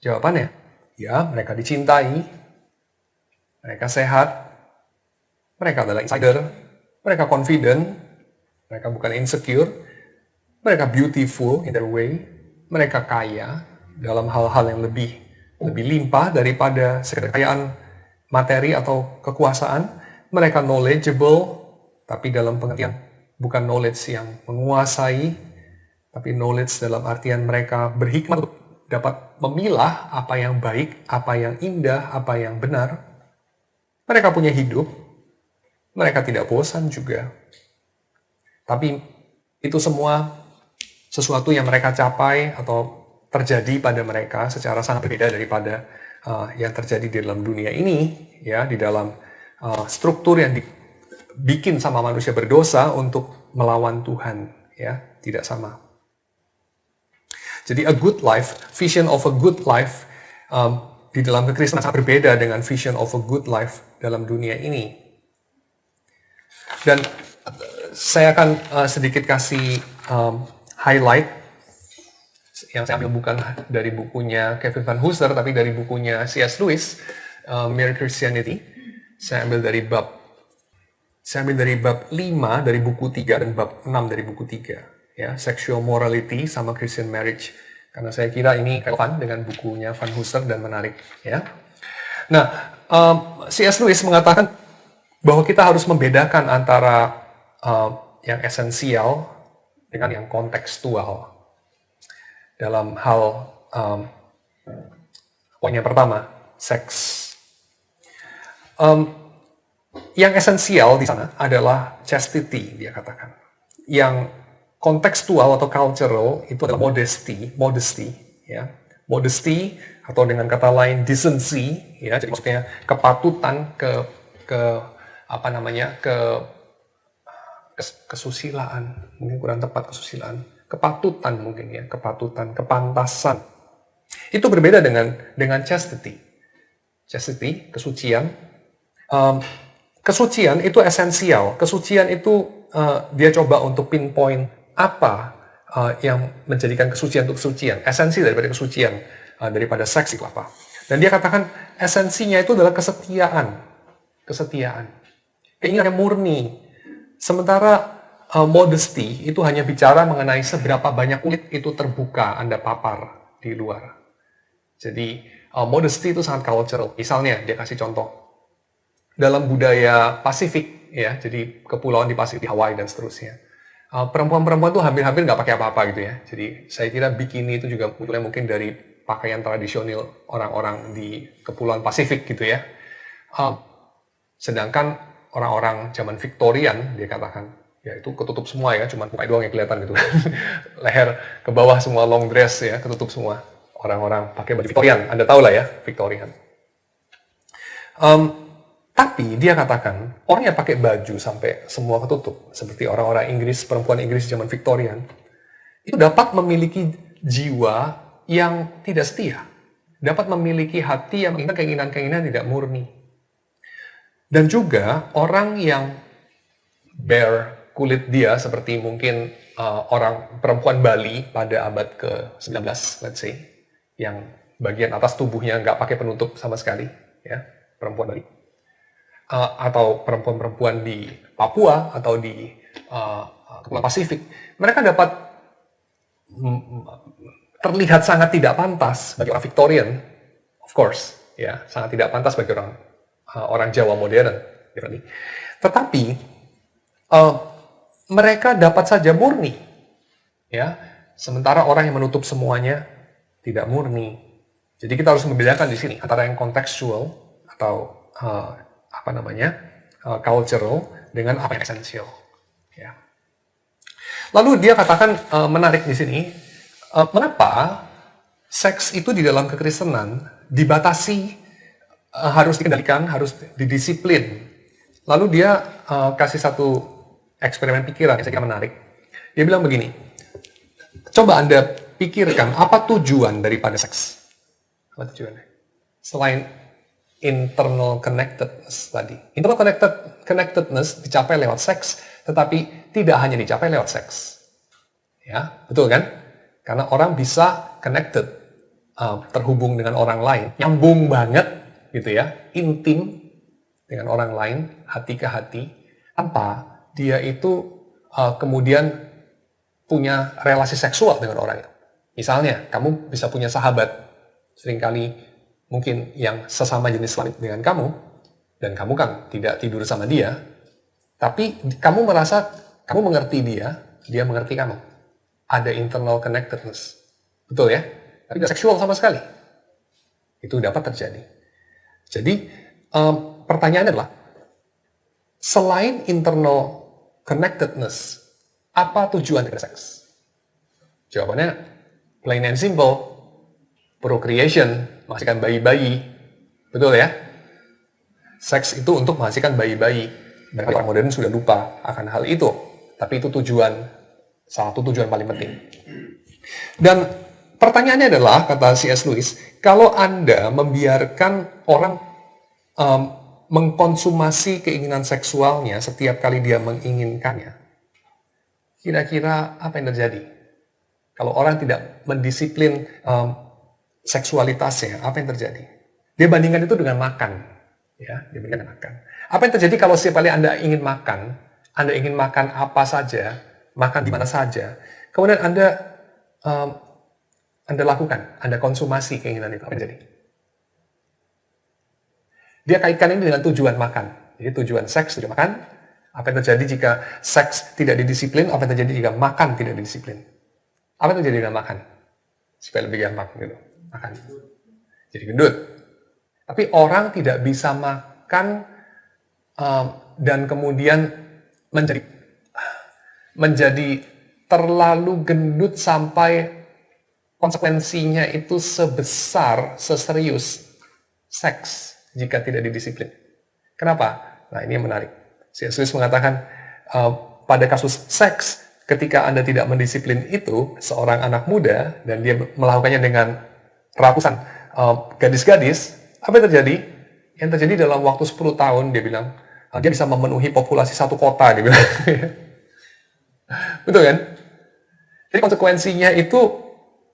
Jawabannya, ya, mereka dicintai, mereka sehat, mereka adalah insider, mereka confident, mereka bukan insecure, mereka beautiful in their way, mereka kaya dalam hal-hal yang lebih limpah daripada sekedar kekayaan materi atau kekuasaan. Mereka knowledgeable, tapi dalam pengertian bukan knowledge yang menguasai, tapi knowledge dalam artian mereka berhikmat untuk dapat memilah apa yang baik, apa yang indah, apa yang benar. Mereka punya hidup, mereka tidak bosan juga. Tapi itu semua sesuatu yang mereka capai atau terjadi pada mereka secara sangat berbeda daripada yang terjadi di dalam dunia ini, ya, di dalam struktur yang dibikin sama manusia berdosa untuk melawan Tuhan, ya, tidak sama. Jadi a good life, vision of a good life di dalam kekristenan sangat berbeda dengan vision of a good life dalam dunia ini. Dan saya akan sedikit kasih highlight yang saya ambil bukan dari bukunya Kevin Van Hooser, tapi dari bukunya C.S. Lewis, Mere Christianity. Saya ambil dari bab 5 dari buku 3 dan bab 6 dari buku 3. Ya, Sexual Morality sama Christian Marriage. Karena saya kira ini relevan dengan bukunya Van Hooser dan menarik. Ya. Nah, C.S. Lewis mengatakan bahwa kita harus membedakan antara yang esensial dengan yang kontekstual. Dalam hal, poin yang pertama, seks. Yang esensial di sana adalah chastity, dia katakan. Yang kontekstual atau cultural itu adalah modesty, ya. Modesty atau dengan kata lain decency, ya. Jadi maksudnya kepatutan kesusilaan, mungkin kurang tepat kesusilaan, kepatutan mungkin ya, kepantasan. Itu berbeda dengan chastity. Chastity, kesucian. Kesucian itu esensial. Kesucian itu dia coba untuk pinpoint apa yang menjadikan kesucian untuk kesucian. Esensi daripada kesucian, daripada seks itu apa. Dan dia katakan esensinya itu adalah kesetiaan. Keinginan yang murni. Sementara modesty itu hanya bicara mengenai seberapa banyak kulit itu terbuka, Anda papar di luar. Jadi modesty itu sangat cultural. Misalnya dia kasih contoh. Dalam budaya Pasifik, ya, jadi kepulauan di Pasifik, di Hawaii dan seterusnya, perempuan-perempuan tuh hampir-hampir nggak pakai apa-apa gitu ya. Jadi saya kira bikini itu juga munculnya mungkin dari pakaian tradisional orang-orang di kepulauan Pasifik gitu ya. Sedangkan orang-orang zaman Victorian, dia katakan, ya itu ketutup semua ya, cuma muka doang yang kelihatan gitu. Leher ke bawah semua long dress ya, ketutup semua. Orang-orang pakai baju Victorian, Anda tahu lah ya, Victorian. Tapi dia katakan, orang yang pakai baju sampai semua ketutup, seperti orang-orang Inggris, perempuan Inggris zaman Victorian, itu dapat memiliki jiwa yang tidak setia. Dapat memiliki hati yang menginginkan keinginan-keinginan tidak murni. Dan juga orang yang bare kulit dia, seperti mungkin orang perempuan Bali pada abad ke-19, let's say, yang bagian atas tubuhnya nggak pakai penutup sama sekali, ya, perempuan Bali. Atau perempuan-perempuan di Papua atau di Kepulauan Pasifik, mereka dapat terlihat sangat tidak pantas bagi orang Victorian, of course, ya, sangat tidak pantas bagi orang Jawa modern. Tetapi mereka dapat saja murni, ya, sementara orang yang menutup semuanya tidak murni. Jadi kita harus membedakan di sini antara yang kontekstual atau cultural dengan apa yang esensial. Ya. Lalu dia katakan menarik di sini, mengapa seks itu di dalam kekristenan dibatasi, harus dikendalikan, harus didisiplin. Lalu dia kasih satu eksperimen pikiran yang saya kira menarik. Dia bilang begini, coba Anda pikirkan apa tujuan daripada seks? Apa tujuannya? Selain internal connectedness tadi. Internal connectedness dicapai lewat seks, tetapi tidak hanya dicapai lewat seks. Ya, betul kan? Karena orang bisa connected, terhubung dengan orang lain, nyambung banget gitu ya, intim dengan orang lain, hati ke hati, tanpa dia itu kemudian punya relasi seksual dengan orang itu. Misalnya, kamu bisa punya sahabat, seringkali mungkin yang sesama jenis kelamin dengan kamu, dan kamu kan tidak tidur sama dia, tapi kamu merasa kamu mengerti dia mengerti kamu. Ada internal connectedness. Betul ya? Tapi tidak seksual sama sekali. Itu dapat terjadi. Jadi, pertanyaannya adalah, selain internal connectedness, apa tujuan dari seks? Jawabannya plain and simple. Procreation, menghasilkan bayi-bayi. Betul ya? Seks itu untuk menghasilkan bayi-bayi. Dan orang modern sudah lupa akan hal itu. Tapi itu salah satu tujuan paling penting. Dan pertanyaannya adalah, kata C.S. Lewis, kalau Anda membiarkan orang mengkonsumasi keinginan seksualnya setiap kali dia menginginkannya, kira-kira apa yang terjadi? Kalau orang tidak mendisiplin seksualitasnya, apa yang terjadi? Dia bandingkan itu dengan makan. Ya, diberikan dan makan. Apa yang terjadi kalau setiap kali Anda ingin makan apa saja, makan di mana saja, kemudian Anda lakukan, Anda konsumasi keinginan itu, apa yang terjadi? Dia kaitkan ini dengan tujuan makan. Jadi tujuan seks, tujuan makan. Apa yang terjadi jika seks tidak didisiplin? Apa yang terjadi jika makan tidak didisiplin? Apa yang terjadi dengan makan? Supaya lebih gampang gitu. Makan. Jadi gendut. Tapi orang tidak bisa makan dan kemudian menjadi terlalu gendut sampai konsekuensinya itu seserius seks jika tidak didisiplin. Kenapa? Nah, ini yang menarik. C.S. Lewis mengatakan, pada kasus seks, ketika Anda tidak mendisiplin itu, seorang anak muda, dan dia melakukannya dengan ratusan gadis-gadis, apa yang terjadi? Yang terjadi dalam waktu 10 tahun, dia bilang, dia bisa memenuhi populasi satu kota, dia bilang. Betul kan? Jadi konsekuensinya itu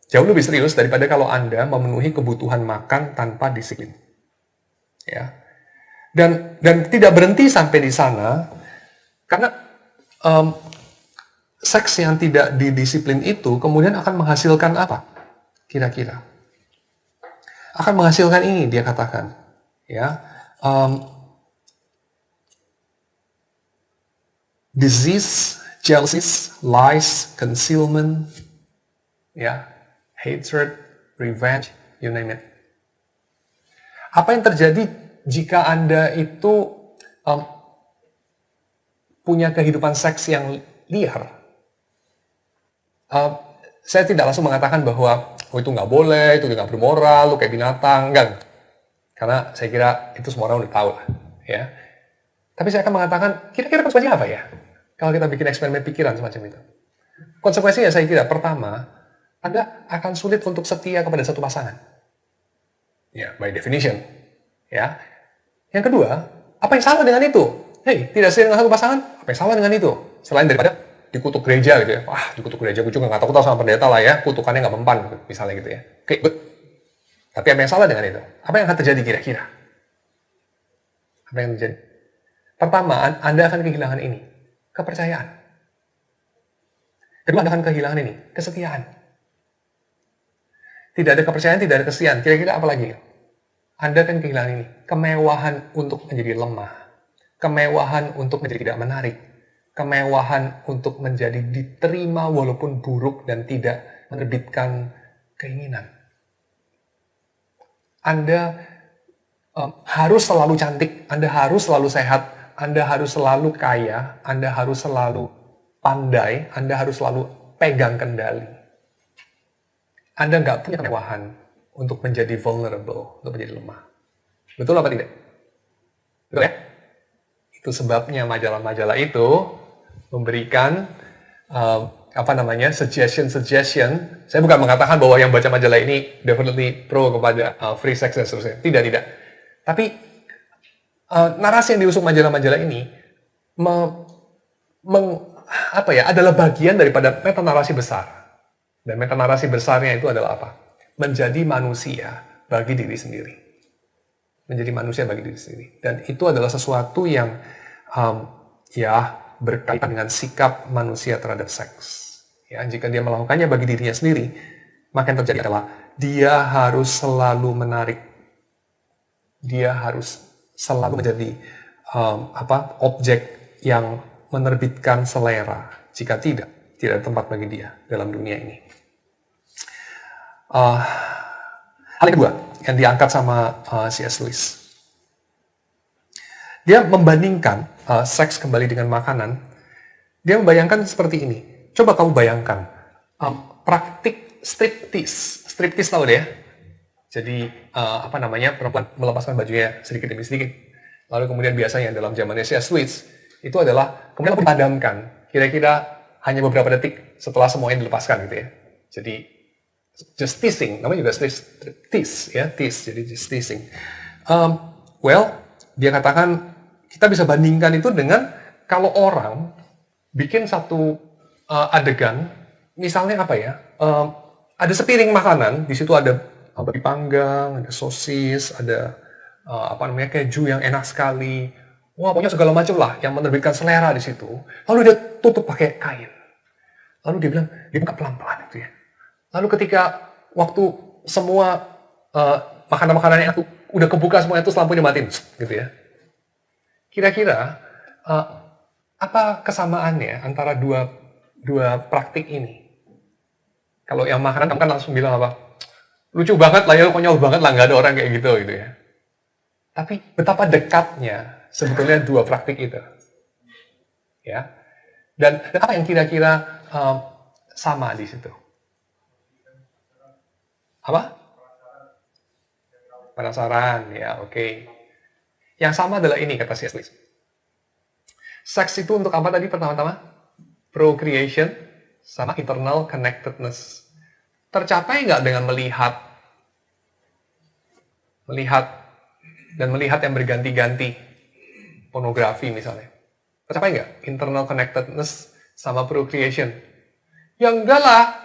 jauh lebih serius daripada kalau Anda memenuhi kebutuhan makan tanpa disiplin. Ya, dan tidak berhenti sampai di sana, karena seks yang tidak didisiplin itu kemudian akan menghasilkan apa? Kira-kira akan menghasilkan ini, dia katakan, ya, disease, jealousy, lies, concealment, ya, hatred, revenge, you name it. Apa yang terjadi jika Anda itu punya kehidupan seks yang liar? Saya tidak langsung mengatakan bahwa itu nggak boleh, itu nggak bermoral, lu kayak binatang, enggak. Karena saya kira itu semua orang udah tahu lah, ya. Tapi saya akan mengatakan, kira-kira konsekuensinya apa ya? Kalau kita bikin eksperimen pikiran semacam itu. Konsekuensinya saya kira, pertama, Anda akan sulit untuk setia kepada satu pasangan. Ya, by definition. Ya. Yang kedua, apa yang salah dengan itu? Hei, tidak setia dengan satu pasangan, apa yang salah dengan itu? Selain daripada dikutuk gereja gitu ya. Wah, dikutuk gereja, gue juga nggak takut sama pendeta lah ya, kutukannya nggak mempan, misalnya gitu ya. Oke, good. Tapi apa yang salah dengan itu? Apa yang akan terjadi kira-kira? Apa yang terjadi? Pertama, Anda akan kehilangan ini, kepercayaan. Kedua, Anda akan kehilangan ini, kesetiaan. Tidak ada kepercayaan, tidak ada kesetiaan. Kira-kira apa lagi? Anda akan kehilangan ini, kemewahan untuk menjadi lemah, kemewahan untuk menjadi tidak menarik, kemewahan untuk menjadi diterima walaupun buruk dan tidak menerbitkan keinginan. Anda harus selalu cantik, Anda harus selalu sehat, Anda harus selalu kaya, Anda harus selalu pandai, Anda harus selalu pegang kendali. Anda nggak punya kemewahan untuk menjadi vulnerable, untuk menjadi lemah. Betul apa tidak? Betul ya? Itu sebabnya majalah-majalah itu memberikan suggestion. Saya bukan mengatakan bahwa yang baca majalah ini definitely pro kepada free sex dan seterusnya. Tidak. Tapi narasi yang diusung majalah-majalah ini adalah bagian daripada meta narasi besar. Dan meta narasi besarnya itu adalah apa? Menjadi manusia bagi diri sendiri. Menjadi manusia bagi diri sendiri. Dan itu adalah sesuatu yang berkaitan dengan sikap manusia terhadap seks. Ya, jika dia melakukannya bagi dirinya sendiri, maka yang terjadi adalah dia harus selalu menarik. Dia harus selalu menjadi objek yang menerbitkan selera. Jika tidak ada tempat bagi dia dalam dunia ini. Hal kedua yang diangkat sama C.S. Lewis. Dia membandingkan seks kembali dengan makanan. Dia membayangkan seperti ini. Coba kamu bayangkan praktik striptease. Striptease tahu deh ya? Jadi perempuan melepaskan bajunya sedikit demi sedikit. Lalu kemudian biasanya dalam zamannya C.S. Lewis itu adalah kemudian dipadamkan. Kira-kira hanya beberapa detik setelah semuanya dilepaskan gitu ya. Jadi just teasing, namanya juga tease ya, tease, jadi just teasing. Dia katakan kita bisa bandingkan itu dengan kalau orang bikin satu adegan, misalnya ada sepiring makanan, di situ ada babi panggang, ada sosis, ada keju yang enak sekali. Wah, pokoknya segala macam lah yang menerbitkan selera di situ. Lalu dia tutup pakai kain. Lalu dia bilang, dia buka pelan-pelan itu ya. Lalu ketika waktu semua makanan-makanan yang udah kebuka semuanya itu lampunya matiin, gitu ya. Kira-kira apa kesamaannya antara dua praktik ini? Kalau yang makanan kamu kan langsung bilang apa? Lucu banget lah ya, konyol banget lah, nggak ada orang kayak gitu ya. Tapi betapa dekatnya sebetulnya dua praktik itu, ya. Dan apa yang kira-kira sama di situ? Apa? Penasaran, ya, oke. Yang sama adalah ini, kata C.S. Lewis. Seks itu untuk apa tadi pertama-tama? Procreation sama internal connectedness. Tercapai nggak dengan melihat yang berganti-ganti, pornografi misalnya? Tercapai nggak internal connectedness sama procreation? Ya enggak lah.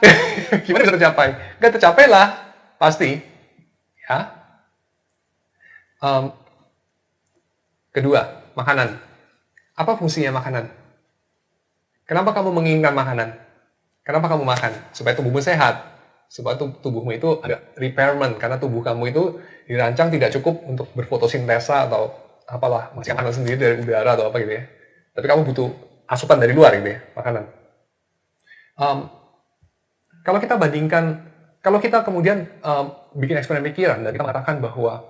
Gimana bisa tercapai? Nggak tercapai lah, pasti. Ya. Kedua, makanan. Apa fungsinya makanan? Kenapa kamu menginginkan makanan? Kenapa kamu makan? Supaya tubuhmu sehat. Supaya tubuhmu itu ada repairment. Karena tubuh kamu itu dirancang tidak cukup untuk berfotosintesa atau apalah, masih makanan sendiri dari udara atau apa gitu ya. Tapi kamu butuh asupan dari luar gitu ya, makanan. Kalau kita bandingkan, kalau kita kemudian bikin eksperimen pikiran dan kita mengatakan bahwa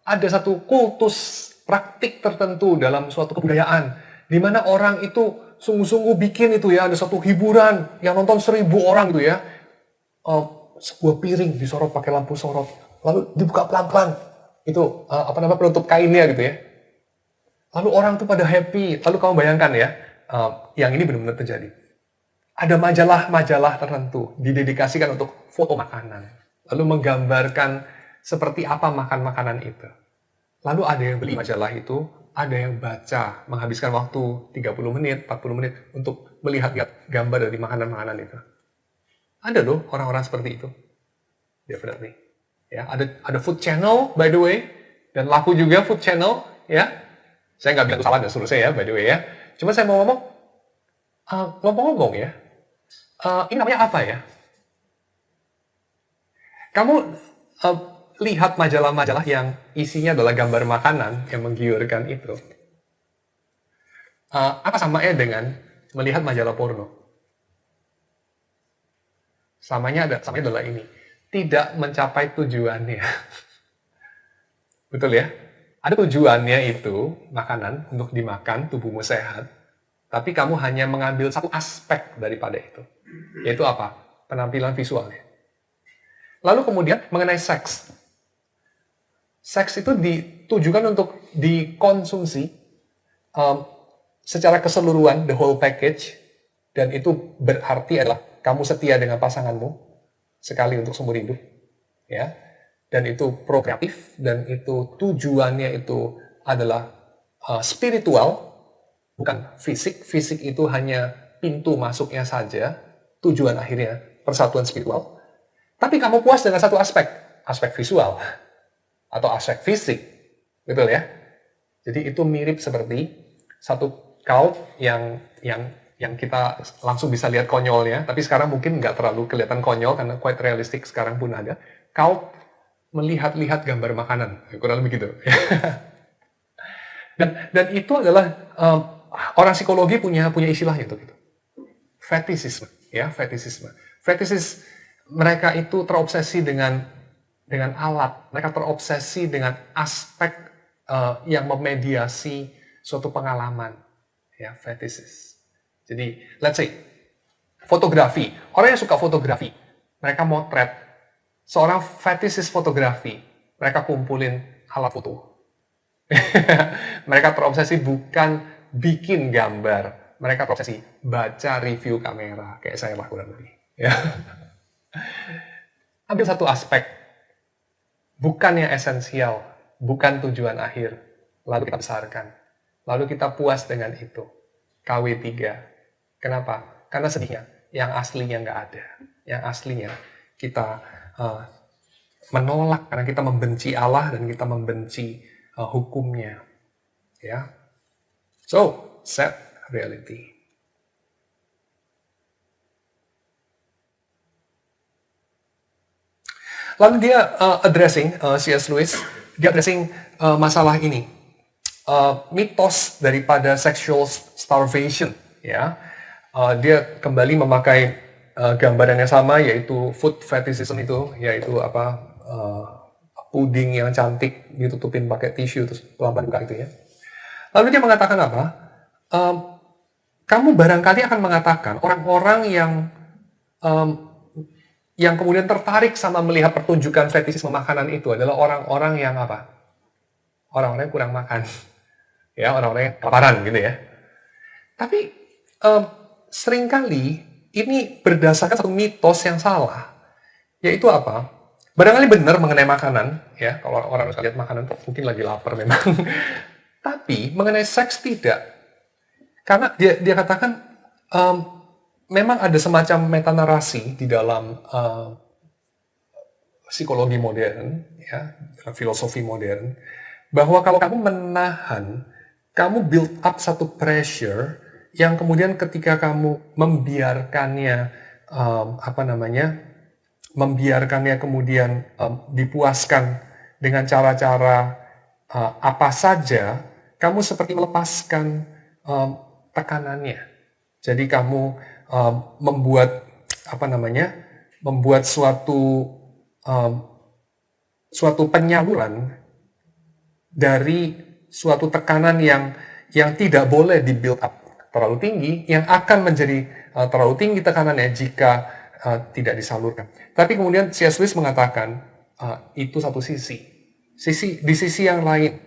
ada satu kultus praktik tertentu dalam suatu kebudayaan di mana orang itu sungguh-sungguh bikin itu ya, ada satu hiburan yang nonton 1.000 orang gitu ya, sebuah piring disorot pakai lampu sorot, lalu dibuka pelan-pelan itu penutup kainnya gitu ya, lalu orang tuh pada happy. Lalu kamu bayangkan ya, yang ini benar-benar terjadi. Ada majalah-majalah tertentu didedikasikan untuk foto makanan, lalu menggambarkan seperti apa makan makanan itu. Lalu ada yang beli majalah itu, ada yang baca, menghabiskan waktu 30 menit, 40 menit untuk melihat gambar dari makanan-makanan itu. Ada loh orang-orang seperti itu. Definitely. Ya, ada food channel by the way, dan laku juga food channel, ya. Saya nggak bilang itu salah dan seterusnya ya, by the way ya. Cuma saya mau ngomong ya, ini namanya apa ya? Kamu lihat majalah-majalah yang isinya adalah gambar makanan yang menggiurkan itu. Apa samanya dengan melihat majalah porno? Samanya adalah ini. Tidak mencapai tujuannya. Betul ya? Ada tujuannya itu, makanan untuk dimakan, tubuhmu sehat. Tapi kamu hanya mengambil satu aspek daripada itu. Yaitu apa? Penampilan visualnya. Lalu kemudian mengenai seks. Seks itu ditujukan untuk dikonsumsi secara keseluruhan, the whole package. Dan itu berarti adalah kamu setia dengan pasanganmu sekali untuk seumur hidup. Ya. Dan itu prokreatif, dan itu tujuannya itu adalah spiritual, bukan fisik. Fisik itu hanya pintu masuknya saja, tujuan akhirnya persatuan spiritual. Tapi kamu puas dengan satu aspek visual atau aspek fisik, betul ya? Jadi itu mirip seperti satu cult yang kita langsung bisa lihat konyolnya, tapi sekarang mungkin nggak terlalu kelihatan konyol karena quite realistik sekarang pun ada. Cult melihat-lihat gambar makanan, kurang lebih gitu. dan itu adalah orang psikologi punya istilahnya itu gitu. Fetisisme, ya, fetisisme. Fetisis, mereka itu terobsesi dengan alat, mereka terobsesi dengan aspek yang memediasi suatu pengalaman, ya, fetisis. Jadi, let's say fotografi. Orang yang suka fotografi, mereka motret. Seorang fetisis fotografi, mereka kumpulin alat foto. Mereka terobsesi bukan bikin gambar, mereka terobsesi baca review kamera, kayak saya lah kurang lebih. Ya. Ambil satu aspek, bukan yang esensial, bukan tujuan akhir, lalu kita besarkan, lalu kita puas dengan itu. KW3. Kenapa? Karena sedihnya, yang aslinya nggak ada. Yang aslinya kita menolak karena kita membenci Allah dan kita membenci hukumnya. Ya, so sad reality. Lalu dia addressing C.S. Lewis, dia addressing masalah ini, mitos daripada sexual starvation. Ya, dia kembali memakai gambaran yang sama, yaitu food fetishism itu, yaitu puding yang cantik ditutupin pakai tisu terus pelan-pelan buka itu ya. Lalu dia mengatakan apa? Kamu barangkali akan mengatakan orang-orang yang kemudian tertarik sama melihat pertunjukan fetisisme makanan itu adalah orang-orang yang apa? Orang-orang yang kurang makan. Ya, orang-orang yang kelaparan gitu ya. Tapi seringkali ini berdasarkan satu mitos yang salah. Yaitu apa? Barangkali benar mengenai makanan, ya, kalau orang lihat makanan mungkin lagi lapar memang. Tapi mengenai seks tidak. Karena dia katakan memang ada semacam metanarasi di dalam psikologi modern, ya, filosofi modern, bahwa kalau kamu menahan, kamu build up satu pressure yang kemudian ketika kamu membiarkannya membiarkannya kemudian dipuaskan dengan cara-cara apa saja, kamu seperti melepaskan tekanannya. Jadi kamu membuat suatu penyaluran dari suatu tekanan yang tidak boleh di build up terlalu tinggi, yang akan menjadi terlalu tinggi tekanannya jika tidak disalurkan. Tapi kemudian C.S. Lewis mengatakan itu satu sisi. Di sisi yang lain,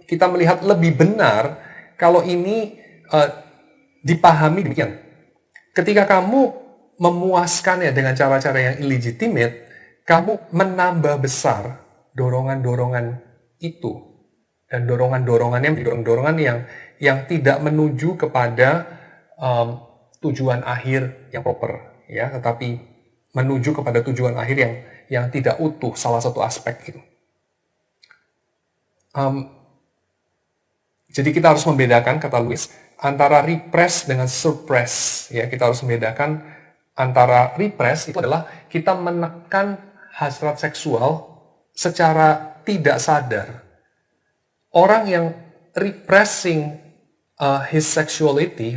kita melihat lebih benar kalau ini dipahami demikian. Ketika kamu memuaskannya dengan cara-cara yang illegitimate, kamu menambah besar dorongan-dorongan itu. Dan dorongan-dorongannya menjadi dorongan yang tidak menuju kepada tujuan akhir yang proper, ya, tetapi menuju kepada tujuan akhir yang tidak utuh, salah satu aspek itu. Jadi kita harus membedakan, kata Lewis, antara repress dengan suppress. Ya, kita harus membedakan antara repress itu adalah kita menekan hasrat seksual secara tidak sadar. Orang yang repressing her sexuality,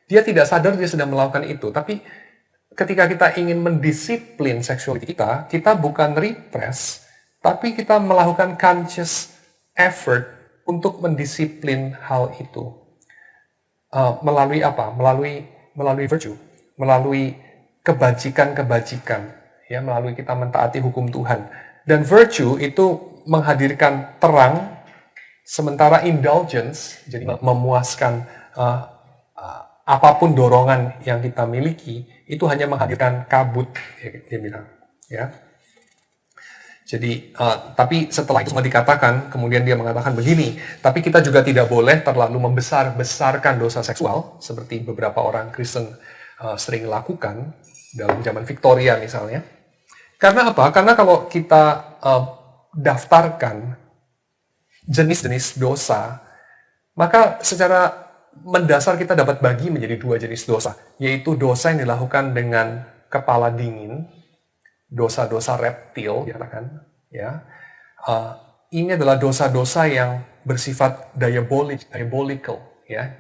dia tidak sadar dia sedang melakukan itu. Tapi ketika kita ingin mendisiplin sexuality kita bukan repress, tapi kita melakukan conscious effort untuk mendisiplin hal itu. Melalui apa? Melalui virtue, melalui kebajikan-kebajikan, ya, melalui kita mentaati hukum Tuhan. Dan virtue itu menghadirkan terang, sementara indulgence, jadi memuaskan apapun dorongan yang kita miliki, itu hanya menghadirkan kabut, dia bilang, ya. Jadi, tapi setelah itu semua dikatakan, kemudian dia mengatakan begini, tapi kita juga tidak boleh terlalu membesar-besarkan dosa seksual, seperti beberapa orang Kristen sering lakukan dalam zaman Victoria misalnya. Karena apa? Karena kalau kita daftarkan jenis-jenis dosa, maka secara mendasar kita dapat bagi menjadi dua jenis dosa, yaitu dosa yang dilakukan dengan kepala dingin, dosa-dosa reptil, dikatakan, ya. Ini adalah dosa-dosa yang bersifat diabolical, ya,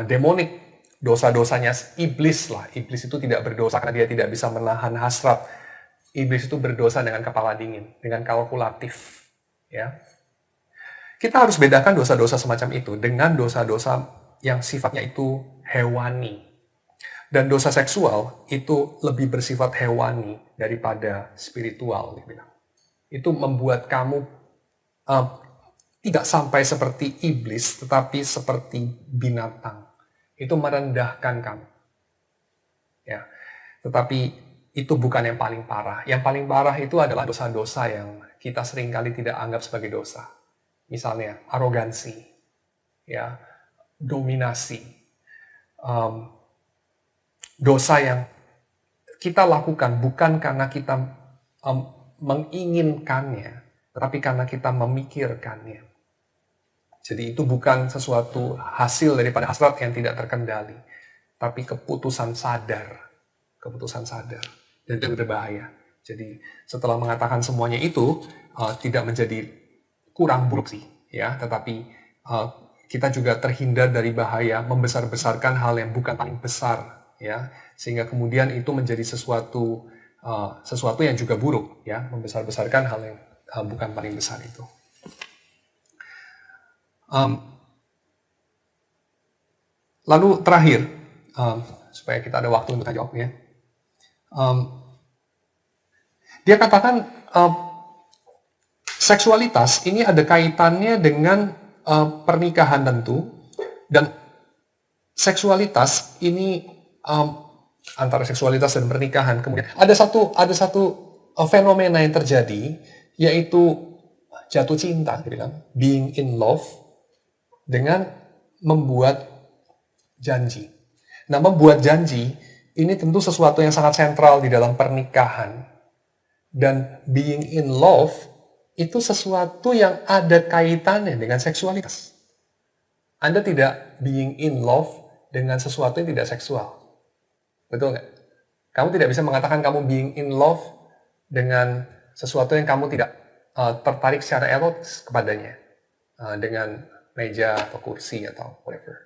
demonik. Dosa-dosanya iblis lah. Iblis itu tidak berdosa karena dia tidak bisa menahan hasrat. Iblis itu berdosa dengan kepala dingin, dengan kalkulatif, ya. Kita harus bedakan dosa-dosa semacam itu dengan dosa-dosa yang sifatnya itu hewani. Dan dosa seksual itu lebih bersifat hewani daripada spiritual. Itu membuat kamu tidak sampai seperti iblis, tetapi seperti binatang. Itu merendahkan kamu. Ya. Tetapi itu bukan yang paling parah. Yang paling parah itu adalah dosa-dosa yang kita seringkali tidak anggap sebagai dosa. Misalnya arogansi, ya, dominasi, dosa yang kita lakukan bukan karena kita menginginkannya, tetapi karena kita memikirkannya. Jadi itu bukan sesuatu hasil daripada hasrat yang tidak terkendali, tapi keputusan sadar. Dan itu berbahaya. Jadi setelah mengatakan semuanya itu, tidak menjadi kurang buruk sih, ya, tetapi kita juga terhindar dari bahaya membesar-besarkan hal yang bukan paling besar, ya, sehingga kemudian itu menjadi sesuatu yang juga buruk, ya, membesar-besarkan hal yang bukan paling besar itu. Lalu terakhir, supaya kita ada waktu untuk jawab, ya. Dia katakan seksualitas ini ada kaitannya dengan pernikahan tentu, dan seksualitas ini antara seksualitas dan pernikahan kemudian ada satu fenomena yang terjadi, yaitu jatuh cinta, being in love, dengan membuat janji. Nah, membuat janji ini tentu sesuatu yang sangat sentral di dalam pernikahan, dan being in love itu sesuatu yang ada kaitannya dengan seksualitas. Anda tidak being in love dengan sesuatu yang tidak seksual. Betul nggak? Kamu tidak bisa mengatakan kamu being in love dengan sesuatu yang kamu tidak tertarik secara erotis kepadanya. Dengan meja atau kursi atau whatever.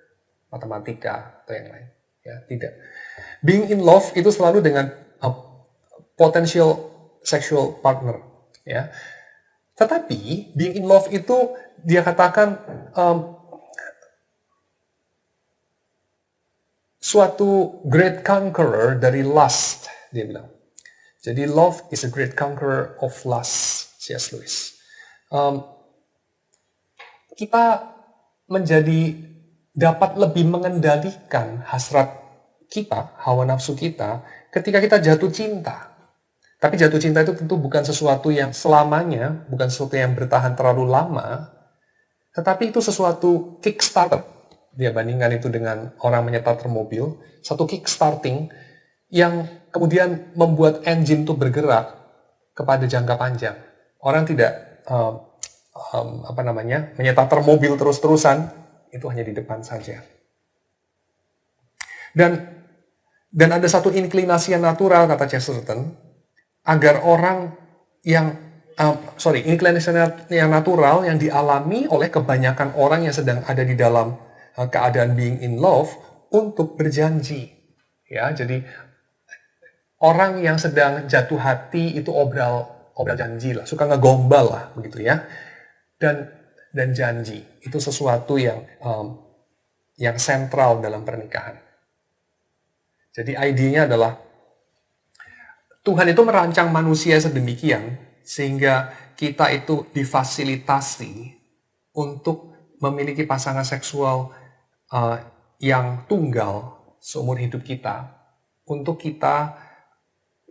Matematika atau yang lain. Ya, tidak. Being in love itu selalu dengan potential sexual partner. Ya. Tetapi being in love itu dia katakan suatu great conqueror dari lust, dia bilang. Jadi love is a great conqueror of lust, C.S. Lewis. Kita menjadi dapat lebih mengendalikan hasrat kita, hawa nafsu kita, ketika kita jatuh cinta. Tapi jatuh cinta itu tentu bukan sesuatu yang selamanya, bukan sesuatu yang bertahan terlalu lama, tetapi itu sesuatu kickstarter. Dia bandingkan itu dengan orang menyetar mobil, satu kickstarting yang kemudian membuat engine itu bergerak kepada jangka panjang. Orang tidak menyetar mobil terus-terusan, itu hanya di depan saja. Dan ada satu inklinasi yang natural, kata Chesterton, agar orang inklinasi yang natural yang dialami oleh kebanyakan orang yang sedang ada di dalam keadaan being in love untuk berjanji. Ya, jadi orang yang sedang jatuh hati itu obral janji lah, suka ngegombal lah, begitu ya. Dan janji itu sesuatu yang sentral dalam pernikahan. Jadi idenya adalah Tuhan itu merancang manusia sedemikian sehingga kita itu difasilitasi untuk memiliki pasangan seksual yang tunggal seumur hidup kita, untuk kita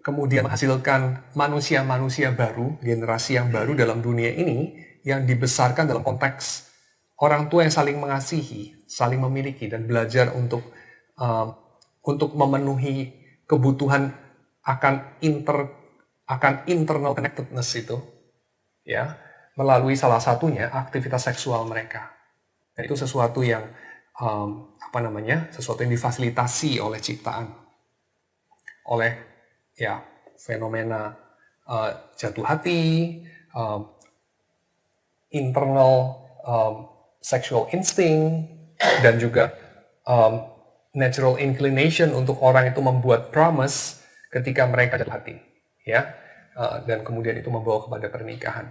kemudian menghasilkan manusia-manusia baru, generasi yang baru dalam dunia ini yang dibesarkan dalam konteks orang tua yang saling mengasihi, saling memiliki, dan belajar untuk memenuhi kebutuhan akan internal connectedness itu, ya, melalui salah satunya aktivitas seksual mereka. Dan itu sesuatu yang sesuatu yang difasilitasi oleh ciptaan, oleh fenomena jatuh hati, internal sexual instinct, dan juga natural inclination untuk orang itu membuat promise ketika mereka jatuh hati, ya, dan kemudian itu membawa kepada pernikahan.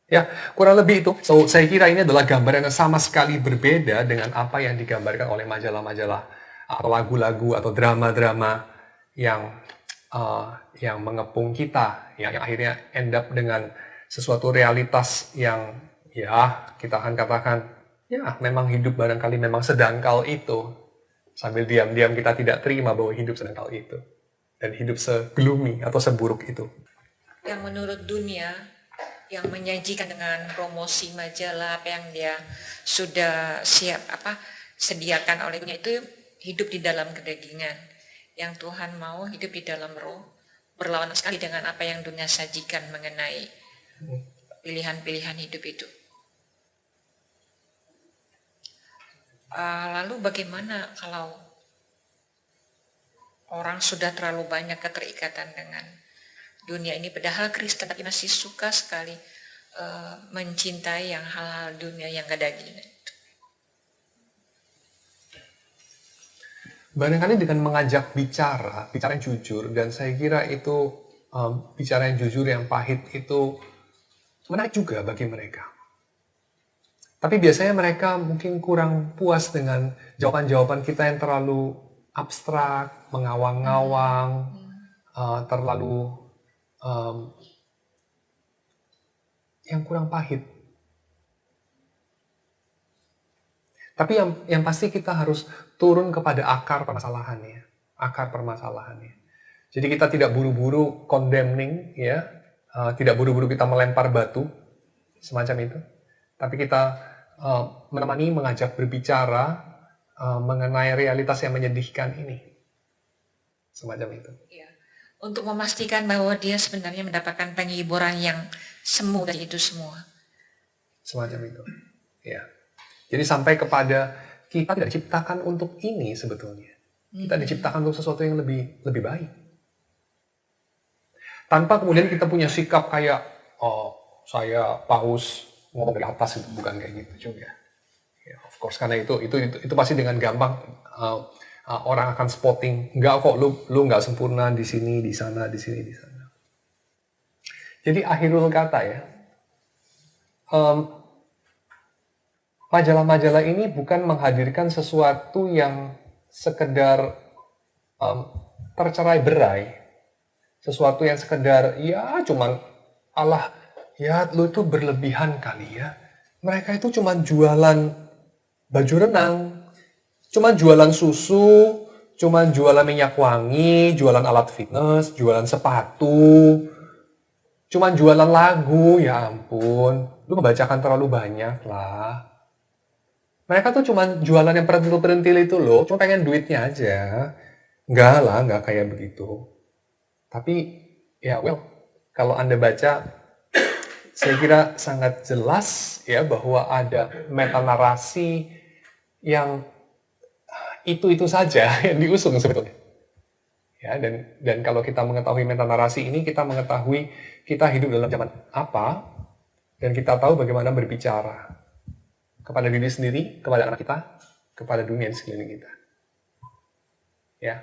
Ya, kurang lebih itu. So, saya kira ini adalah gambaran yang sama sekali berbeda dengan apa yang digambarkan oleh majalah-majalah atau lagu-lagu atau drama-drama yang mengepung kita, yang akhirnya end up dengan sesuatu realitas yang kita akan katakan memang hidup barangkali memang sedangkal itu, sambil diam-diam kita tidak terima bahwa hidup sedangkal itu dan hidup se-gloomy atau seburuk itu. Yang menurut dunia yang menyajikan dengan promosi majalah apa yang dia sudah sediakan olehnya itu hidup di dalam kedagingan. Yang Tuhan mau hidup di dalam roh, berlawanan sekali dengan apa yang dunia sajikan mengenai pilihan-pilihan hidup itu. Lalu bagaimana kalau orang sudah terlalu banyak keterikatan dengan dunia ini, padahal Kristen tapi masih suka sekali mencintai yang hal-hal dunia yang gak ada gini. Barangkali dengan mengajak bicara yang jujur, dan saya kira itu bicara yang jujur, yang pahit itu menarik juga bagi mereka. Tapi biasanya mereka mungkin kurang puas dengan jawaban-jawaban kita yang terlalu abstrak, mengawang-awang, terlalu yang kurang pahit. Tapi yang pasti kita harus turun kepada akar permasalahannya. Jadi kita tidak buru-buru condemning, ya, tidak buru-buru kita melempar batu, semacam itu. Tapi kita menemani, mengajak berbicara mengenai realitas yang menyedihkan ini, semacam itu. Ya, untuk memastikan bahwa dia sebenarnya mendapatkan penghiburan yang semu dari itu semua. Semacam itu, ya. Jadi sampai kepada kita tidak diciptakan untuk ini sebetulnya. Kita diciptakan untuk sesuatu yang lebih baik. Tanpa kemudian kita punya sikap kayak, oh saya paus ngomong dari atas, itu bukan kayak gitu juga. Ya, of course, karena itu pasti dengan gampang orang akan spotting, enggak kok, lu nggak sempurna di sini, di sana, di sini, di sana. Jadi akhirul kata ya, majalah-majalah ini bukan menghadirkan sesuatu yang sekedar tercerai-berai, sesuatu yang sekedar ya cuman Allah, ya lu itu berlebihan kali ya. Mereka itu cuman jualan baju renang, cuman jualan susu, cuman jualan minyak wangi, jualan alat fitness, jualan sepatu, cuman jualan lagu. Ya ampun, lu membacakan terlalu banyak lah. Mereka tuh cuman jualan yang perentil-perentil itu loh, cuma pengen duitnya aja. Enggak lah, enggak kayak begitu. Tapi ya well, kalau Anda baca, saya kira sangat jelas ya bahwa ada metanarasi yang itu saja yang diusung sebetulnya. Ya, dan kalau kita mengetahui metanarasi ini, kita mengetahui kita hidup dalam zaman apa, dan kita tahu bagaimana berbicara kepada diri sendiri, kepada anak kita, kepada dunia di sekeliling kita. Ya.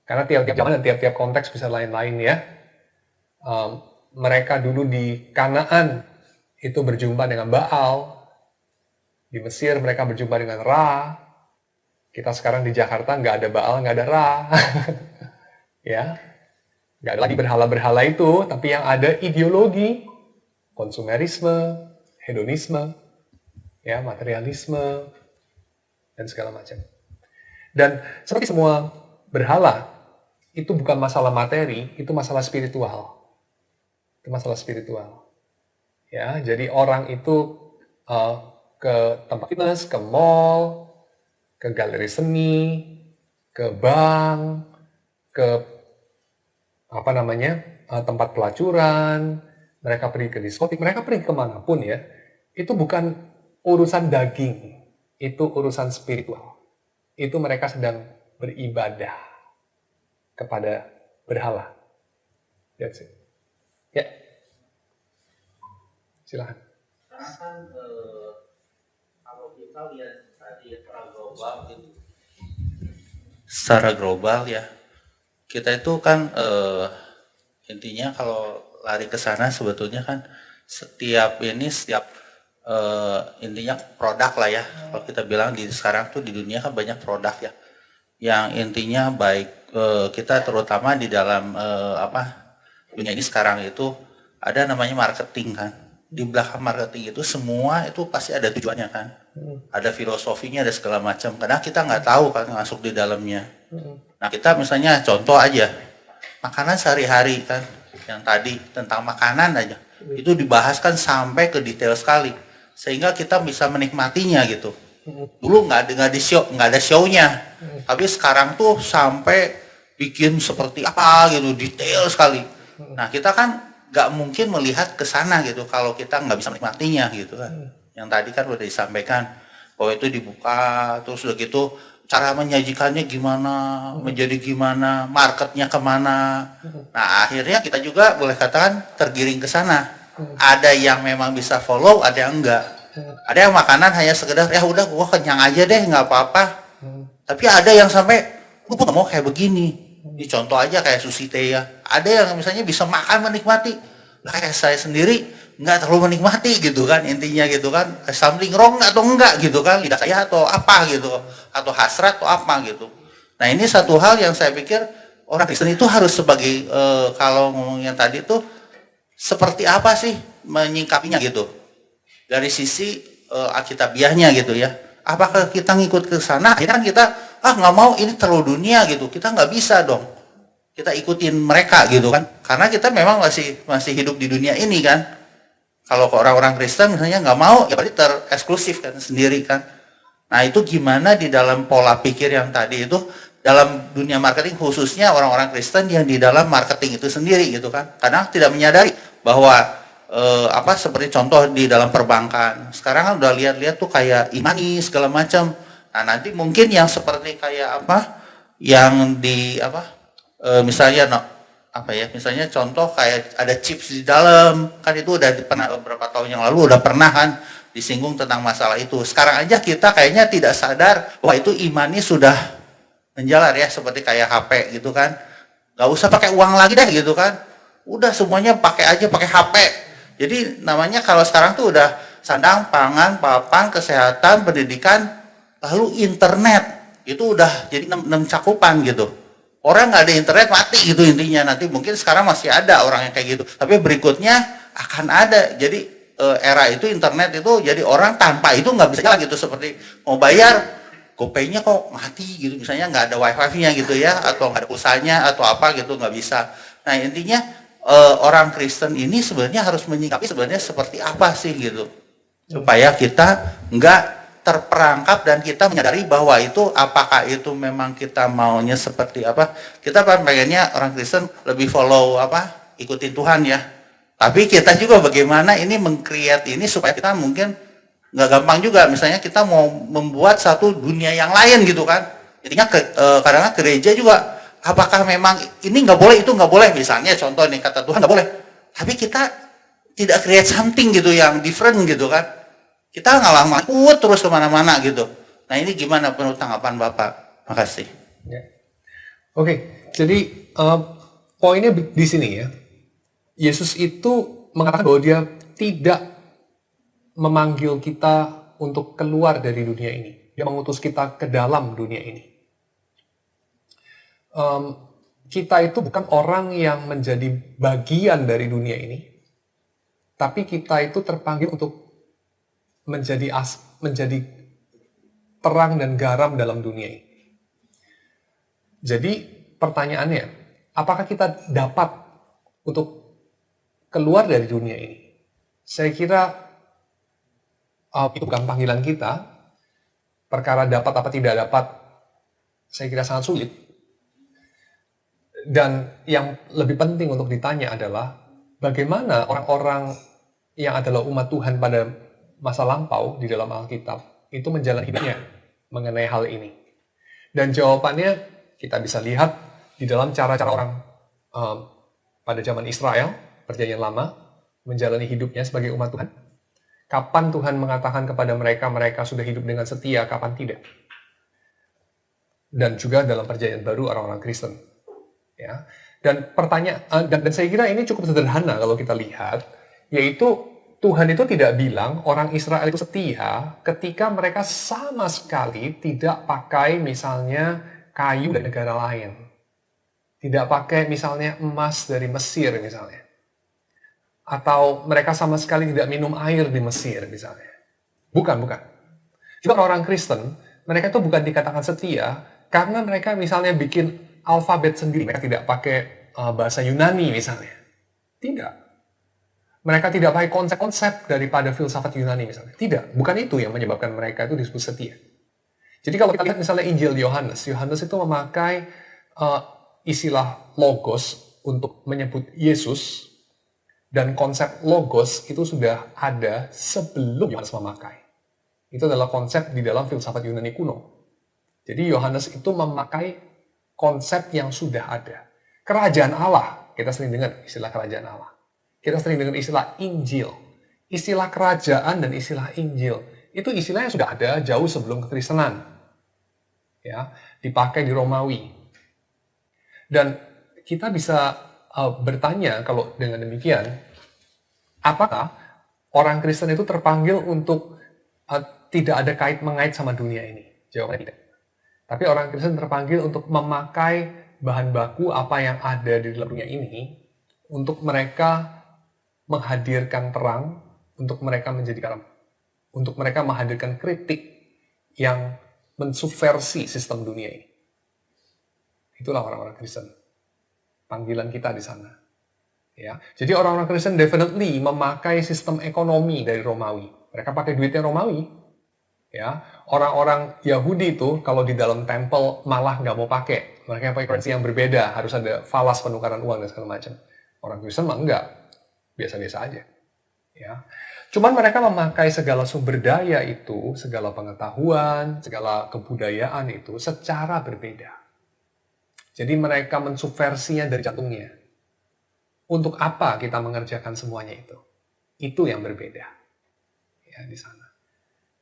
Karena tiap-tiap zaman dan tiap-tiap konteks bisa lain-lain ya. Mereka dulu di Kanaan itu berjumpa dengan Baal. Di Mesir mereka berjumpa dengan Ra. Kita sekarang di Jakarta nggak ada Baal, nggak ada Ra. Ya. Nggak ada lagi berhala-berhala itu, tapi yang ada ideologi, konsumerisme, hedonisme, ya, materialisme, dan segala macam. Dan seperti semua berhala, itu bukan masalah materi, itu masalah spiritual. Itu masalah spiritual. Ya, jadi orang itu ke tempat fitness, ke mall, ke galeri seni, ke bank, ke tempat pelacuran, mereka pergi ke diskotik, mereka pergi kemanapun ya, itu bukan urusan daging, itu urusan spiritual. Itu mereka sedang beribadah kepada berhala. That's it. Ya. Silakan. Karena kan kalau kita lihat tadi secara global ya, kita itu kan intinya kalau lari ke sana sebetulnya kan setiap intinya produk lah ya. Kalau kita bilang di sekarang tuh di dunia kan banyak produk ya, yang intinya baik kita terutama di dalam dunia ini sekarang itu ada namanya marketing kan. Di belakang marketing itu semua itu pasti ada tujuannya kan, ada filosofinya, ada segala macam. Karena kita nggak tahu kan masuk di dalamnya. Nah kita misalnya contoh aja makanan sehari-hari kan, yang tadi tentang makanan aja itu dibahaskan sampai ke detail sekali, sehingga kita bisa menikmatinya gitu. Dulu nggak ada show-nya, tapi sekarang tuh sampai bikin seperti apa gitu, detail sekali. Nah kita kan nggak mungkin melihat ke sana gitu kalau kita nggak bisa menikmatinya gitu kan. Yang tadi kan udah disampaikan bahwa itu dibuka, terus udah gitu cara menyajikannya gimana, menjadi gimana, marketnya kemana. Nah akhirnya kita juga boleh katakan tergiring ke sana. Ada yang memang bisa follow, ada yang enggak. Ada yang makanan hanya sekedar ya udah gua kenyang aja deh nggak apa-apa. Tapi ada yang sampai gua nggak mau kayak begini. Ini contoh aja kayak sushi teh ya. Ada yang misalnya bisa makan menikmati. Nah, kayak saya sendiri nggak terlalu menikmati gitu kan intinya gitu kan. Something wrong atau enggak gitu kan. Lidah saya atau apa gitu. Atau hasrat atau apa gitu. Nah ini satu hal yang saya pikir orang Kristen itu harus sebagai kalau ngomongnya tadi tuh seperti apa sih menyingkapinya gitu. Dari sisi alkitabiahnya gitu ya. Apakah kita ngikut ke sana? Akhirnya kan kita nggak mau ini terlalu dunia gitu. Kita nggak bisa dong. Kita ikutin mereka gitu kan. Karena kita memang masih hidup di dunia ini kan. Kalau ke orang-orang Kristen misalnya nggak mau, ya berarti tereksklusif kan sendiri kan. Nah itu gimana di dalam pola pikir yang tadi itu dalam dunia marketing khususnya orang-orang Kristen yang di dalam marketing itu sendiri gitu kan. Kadang tidak menyadari bahwa seperti contoh di dalam perbankan. Sekarang kan udah lihat-lihat tuh kayak imani segala macam. Nah, nanti mungkin yang seperti kayak yang di misalnya misalnya contoh kayak ada chips di dalam, kan itu udah pernah beberapa tahun yang lalu udah pernah kan disinggung tentang masalah itu. Sekarang aja kita kayaknya tidak sadar bahwa itu imani sudah menjalar ya, seperti kayak HP gitu kan. Gak usah pakai uang lagi deh gitu kan. Udah semuanya pakai HP. Jadi namanya kalau sekarang tuh udah sandang, pangan, papan, kesehatan, pendidikan, lalu internet. Itu udah jadi 6 cakupan gitu. Orang nggak ada internet mati gitu intinya. Nanti mungkin sekarang masih ada orang yang kayak gitu. Tapi berikutnya akan ada. Jadi era itu internet itu jadi orang tanpa itu nggak bisa jalan gitu. Seperti mau bayar, GoPay-nya kok mati gitu. Misalnya nggak ada wifi-nya gitu ya. Atau nggak ada pulsanya atau apa gitu, nggak bisa. Nah intinya orang Kristen ini sebenarnya harus menyikapi sebenarnya seperti apa sih gitu. Supaya kita nggak terperangkap dan kita menyadari bahwa itu apakah itu memang kita maunya seperti apa. Kita pengennya orang Kristen lebih follow ikutin Tuhan ya. Tapi kita juga bagaimana ini meng-create ini supaya kita mungkin nggak gampang juga. Misalnya kita mau membuat satu dunia yang lain gitu kan. Intinya kadang-kadang gereja juga apakah memang ini nggak boleh, itu nggak boleh. Misalnya contoh nih kata Tuhan nggak boleh. Tapi kita tidak create something gitu yang different gitu kan. Kita ngalah terus kemana-mana gitu. Nah ini gimana menurut tanggapan Bapak? Makasih. Ya. Oke, jadi poinnya di sini ya. Yesus itu mengatakan bahwa dia tidak memanggil kita untuk keluar dari dunia ini. Dia mengutus kita ke dalam dunia ini. Kita itu bukan orang yang menjadi bagian dari dunia ini. Tapi kita itu terpanggil untuk menjadi terang dan garam dalam dunia ini. Jadi pertanyaannya, apakah kita dapat untuk keluar dari dunia ini? Saya kira itu bukan panggilan kita. Perkara dapat apa tidak dapat, saya kira sangat sulit. Dan yang lebih penting untuk ditanya adalah bagaimana orang-orang yang adalah umat Tuhan pada masa lampau di dalam Alkitab itu menjalani hidupnya mengenai hal ini. Dan jawabannya kita bisa lihat di dalam cara-cara orang pada zaman Israel, Perjanjian Lama, menjalani hidupnya sebagai umat Tuhan. Kapan Tuhan mengatakan kepada mereka, mereka sudah hidup dengan setia, kapan tidak. Dan juga dalam Perjanjian Baru orang-orang Kristen. Ya. Dan pertanyaan, dan saya kira ini cukup sederhana kalau kita lihat, yaitu Tuhan itu tidak bilang orang Israel itu setia ketika mereka sama sekali tidak pakai misalnya kayu dari negara lain. Tidak pakai misalnya emas dari Mesir misalnya. Atau mereka sama sekali tidak minum air di Mesir misalnya. Bukan. Juga orang Kristen, mereka itu bukan dikatakan setia karena mereka misalnya bikin alfabet sendiri. Mereka tidak pakai bahasa Yunani misalnya. Tidak. Mereka tidak pakai konsep-konsep daripada filsafat Yunani misalnya. Tidak, bukan itu yang menyebabkan mereka itu disebut setia. Jadi kalau kita lihat misalnya Injil Yohanes itu memakai istilah logos untuk menyebut Yesus, dan konsep logos itu sudah ada sebelum Yohanes memakai. Itu adalah konsep di dalam filsafat Yunani kuno. Jadi Yohanes itu memakai konsep yang sudah ada. Kerajaan Allah, kita sering dengar istilah kerajaan Allah. Kita sering dengar istilah Injil. Istilah kerajaan dan istilah Injil itu istilah yang sudah ada jauh sebelum kekristenan. Ya, dipakai di Romawi. Dan kita bisa bertanya kalau dengan demikian, apakah orang Kristen itu terpanggil untuk tidak ada kait-mengait sama dunia ini? Jawabannya tidak. Tapi orang Kristen terpanggil untuk memakai bahan baku apa yang ada di dalam dunia ini untuk mereka menghadirkan terang, untuk mereka menjadi garam, untuk mereka menghadirkan kritik yang mensubversi sistem dunia ini. Itulah orang-orang Kristen. Panggilan kita di sana. Ya. Jadi orang-orang Kristen definitely memakai sistem ekonomi dari Romawi. Mereka pakai duitnya Romawi. Ya. Orang-orang Yahudi itu kalau di dalam tempel malah nggak mau pakai. Mereka pakai currency yang berbeda. Harus ada falas penukaran uang dan segala macam. Orang Kristen mah enggak. Biasa-biasa aja. Ya. Cuman mereka memakai segala sumber daya itu, segala pengetahuan, segala kebudayaan itu secara berbeda. Jadi mereka mensubversinya dari jantungnya. Untuk apa kita mengerjakan semuanya itu? Itu yang berbeda. Ya, di sana.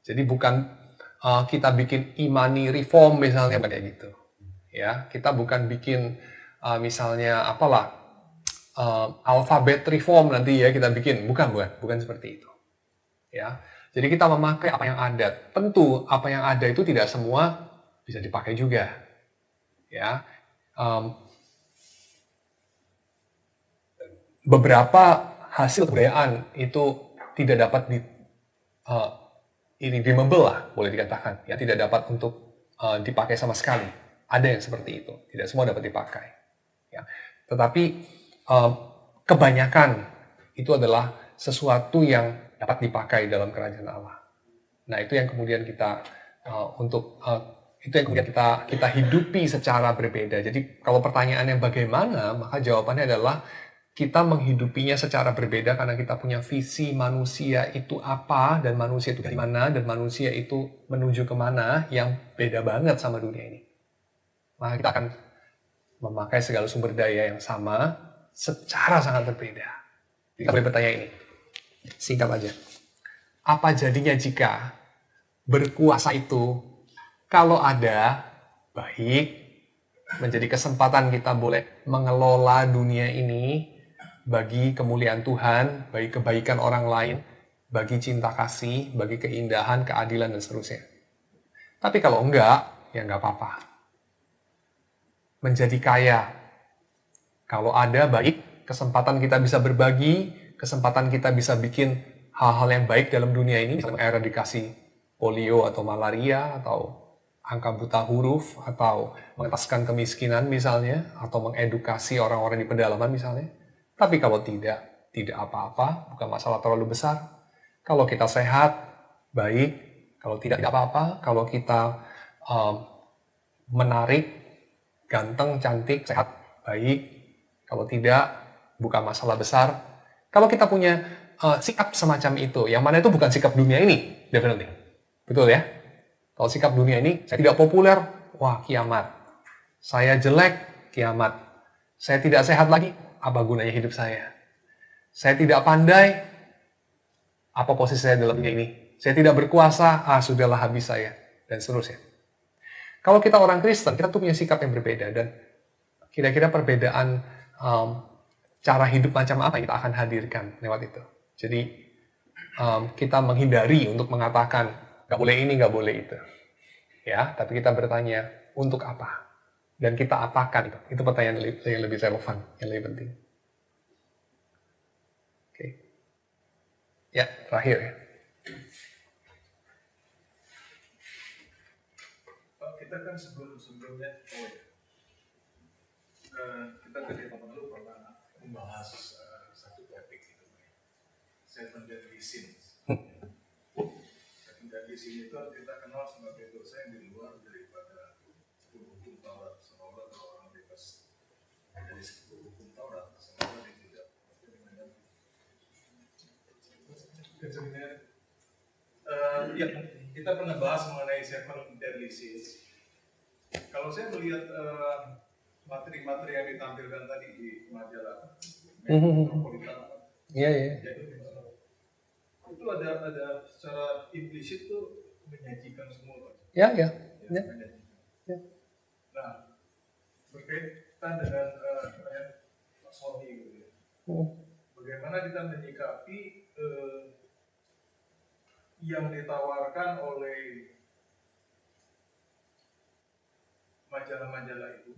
Jadi bukan kita bikin imani reform misalnya kayak gitu. Ya, kita bukan bikin misalnya apalah alfabet reform nanti ya kita bikin. Bukan seperti itu. Ya. Jadi kita memakai apa yang ada. Tentu apa yang ada itu tidak semua bisa dipakai juga. Ya. Beberapa hasil kebudayaan itu tidak dapat irredeemable lah, boleh dikatakan. Ya, tidak dapat untuk dipakai sama sekali. Ada yang seperti itu. Tidak semua dapat dipakai. Ya. Tetapi kebanyakan itu adalah sesuatu yang dapat dipakai dalam kerajaan Allah. Nah, itu yang kemudian kita itu yang kemudian kita hidupi secara berbeda. Jadi kalau pertanyaannya bagaimana, maka jawabannya adalah kita menghidupinya secara berbeda karena kita punya visi manusia itu apa, dan manusia itu dari mana, dan manusia itu menuju kemana yang beda banget sama dunia ini. Maka kita akan memakai segala sumber daya yang sama secara sangat berbeda. Kita boleh bertanya ini, singkat aja. Apa jadinya jika berkuasa itu kalau ada, baik, menjadi kesempatan kita boleh mengelola dunia ini bagi kemuliaan Tuhan, bagi kebaikan orang lain, bagi cinta kasih, bagi keindahan, keadilan, dan seterusnya. Tapi kalau enggak, ya enggak apa-apa. Menjadi kaya, kalau ada, baik, kesempatan kita bisa berbagi, kesempatan kita bisa bikin hal-hal yang baik dalam dunia ini, misalnya eradikasi polio atau malaria, atau angka buta huruf, atau mengentaskan kemiskinan misalnya, atau mengedukasi orang-orang di pedalaman misalnya. Tapi kalau tidak apa-apa, bukan masalah terlalu besar. Kalau kita sehat, baik. Kalau tidak apa-apa. Kalau kita menarik, ganteng, cantik, sehat, baik. Kalau tidak, bukan masalah besar. Kalau kita punya sikap semacam itu, yang mana itu bukan sikap dunia ini, definitely. Betul ya? Kalau sikap dunia ini, saya tidak populer, wah kiamat. Saya jelek, kiamat. Saya tidak sehat lagi, apa gunanya hidup saya? Saya tidak pandai, apa posisi saya dalam dunia ini? Saya tidak berkuasa, sudahlah habis saya. Dan seterusnya. Kalau kita orang Kristen, kita tuh punya sikap yang berbeda. Dan kira-kira perbedaan cara hidup macam apa yang kita akan hadirkan lewat itu. Jadi kita menghindari untuk mengatakan, nggak boleh ini, nggak boleh itu. Ya, tapi kita bertanya, untuk apa? Dan kita apakan itu? Itu pertanyaan yang lebih relevan, yang lebih penting. Oke. Ya, terakhir ya. Kita kan sebelumnya, kita tadi lalu pernah membahas satu topik itu, seven deadly sins. Seven deadly sins itu kita kenal sebagai dosa yang di luar daripada hukum Taurat, seolah-olah kalau orang bebas hukum Taurat, sementara dia tidak. Sebenarnya, ya, kita pernah bahas mengenai Seven Deadly Sins. Kalau saya melihat materi-materi yang ditampilkan tadi di majalah Metropolitan, Iya. itu ada secara implisit tuh menyajikan semua. Ya. Menyajikan. Nah, berkaitan dengan Pak Sony gitu ya. Bagaimana kita menyikapi yang ditawarkan oleh majalah-majalah itu,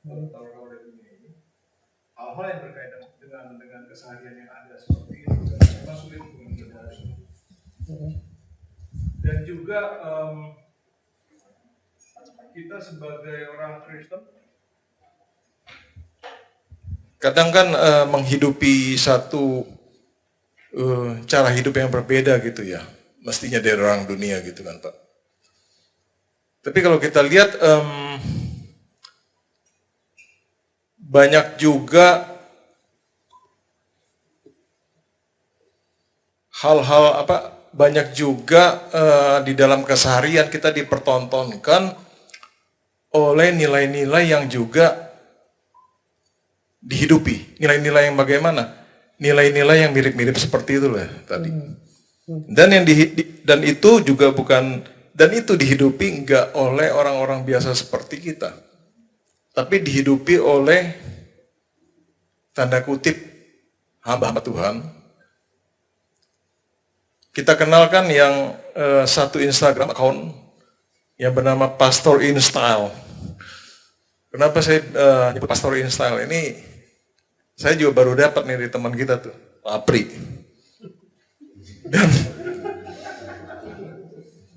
tawaran oleh dunia ini, hal-hal yang berkaitan dengan keseharian yang ada seperti itu, memang sulit untuk menghindari. Dan juga kita sebagai orang Kristen kadang kan menghidupi satu cara hidup yang berbeda gitu ya, mestinya dari orang dunia gitu kan Pak. Tapi kalau kita lihat banyak juga hal-hal banyak juga di dalam keseharian kita dipertontonkan oleh nilai-nilai yang juga dihidupi. Nilai-nilai yang bagaimana? Nilai-nilai yang mirip-mirip seperti itu lah tadi. Dan itu juga dan itu dihidupi enggak oleh orang-orang biasa seperti kita. Tapi dihidupi oleh tanda kutip hamba-hamba Tuhan. Kita kenalkan yang satu Instagram account yang bernama Pastor in Style. Kenapa saya nyebut Pastor in Style? Ini saya juga baru dapat nih dari teman kita tuh, Pak Apri.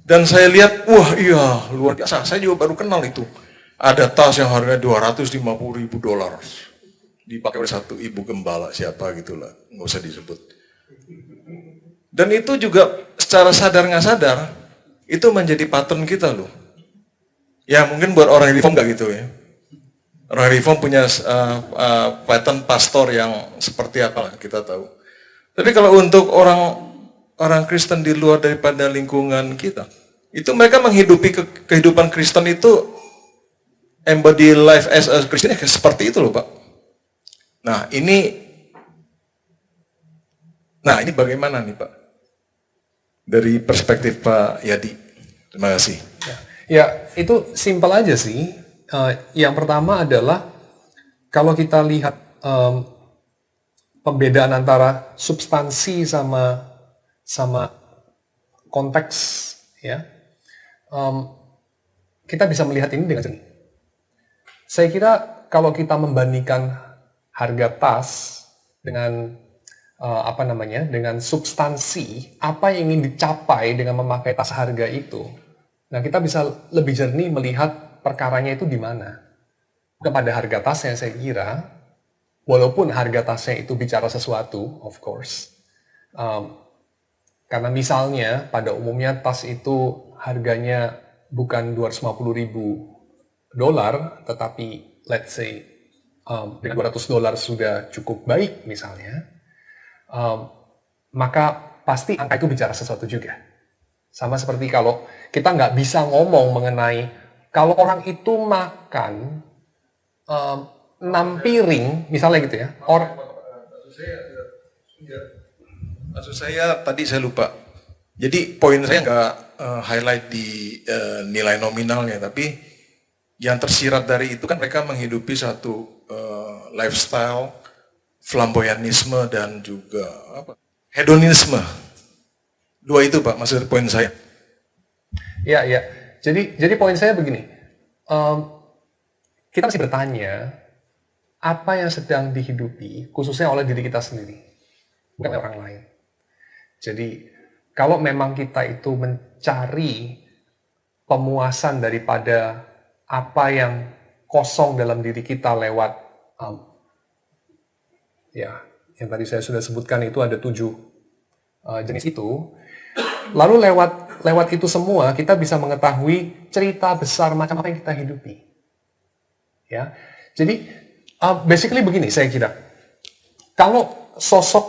Dan saya lihat, wah iya luar biasa. Saya juga baru kenal itu. Ada tas yang harganya $250.000 dipakai oleh satu ibu gembala siapa gitulah, nggak usah disebut. Dan itu juga secara sadar nggak sadar itu menjadi pattern kita loh. Ya mungkin buat orang reform nggak gitu ya. Orang reform punya pattern pastor yang seperti apa kita tahu. Tapi kalau untuk orang Kristen di luar daripada lingkungan kita, itu mereka menghidupi kehidupan Kristen itu embody life as a Christian seperti itu loh Pak. Nah ini bagaimana nih Pak? Dari perspektif Pak Yadi. Terima kasih. Ya, itu simpel aja sih. Yang pertama adalah kalau kita lihat pembedaan antara substansi sama konteks, ya, kita bisa melihat ini dengan jernih. Saya kira kalau kita membandingkan harga tas dengan dengan substansi apa yang ingin dicapai dengan memakai tas harga itu, nah kita bisa lebih jernih melihat perkaranya itu di mana. Bukan pada harga tasnya saya kira, walaupun harga tasnya itu bicara sesuatu, of course. Karena misalnya pada umumnya tas itu harganya bukan $250.000, tetapi let's say dengan $200 sudah cukup baik misalnya, maka pasti angka itu bicara sesuatu juga. Sama seperti kalau kita nggak bisa ngomong mengenai kalau orang itu makan 6 piring, misalnya gitu ya. Maksud saya tadi saya lupa. Jadi poin saya nggak highlight di nilai nominalnya, tapi yang tersirat dari itu kan mereka menghidupi satu lifestyle, flamboyanisme dan juga hedonisme. Dua itu Pak, maksud poin saya. Ya. Jadi poin saya begini. Kita mesti bertanya apa yang sedang dihidupi, khususnya oleh diri kita sendiri, bukan oleh orang lain. Jadi kalau memang kita itu mencari pemuasan daripada apa yang kosong dalam diri kita lewat yang tadi saya sudah sebutkan itu ada 7 jenis itu. Lalu lewat itu semua kita bisa mengetahui cerita besar macam apa yang kita hidupi. Ya. Jadi Basically begini saya kira. Kalau sosok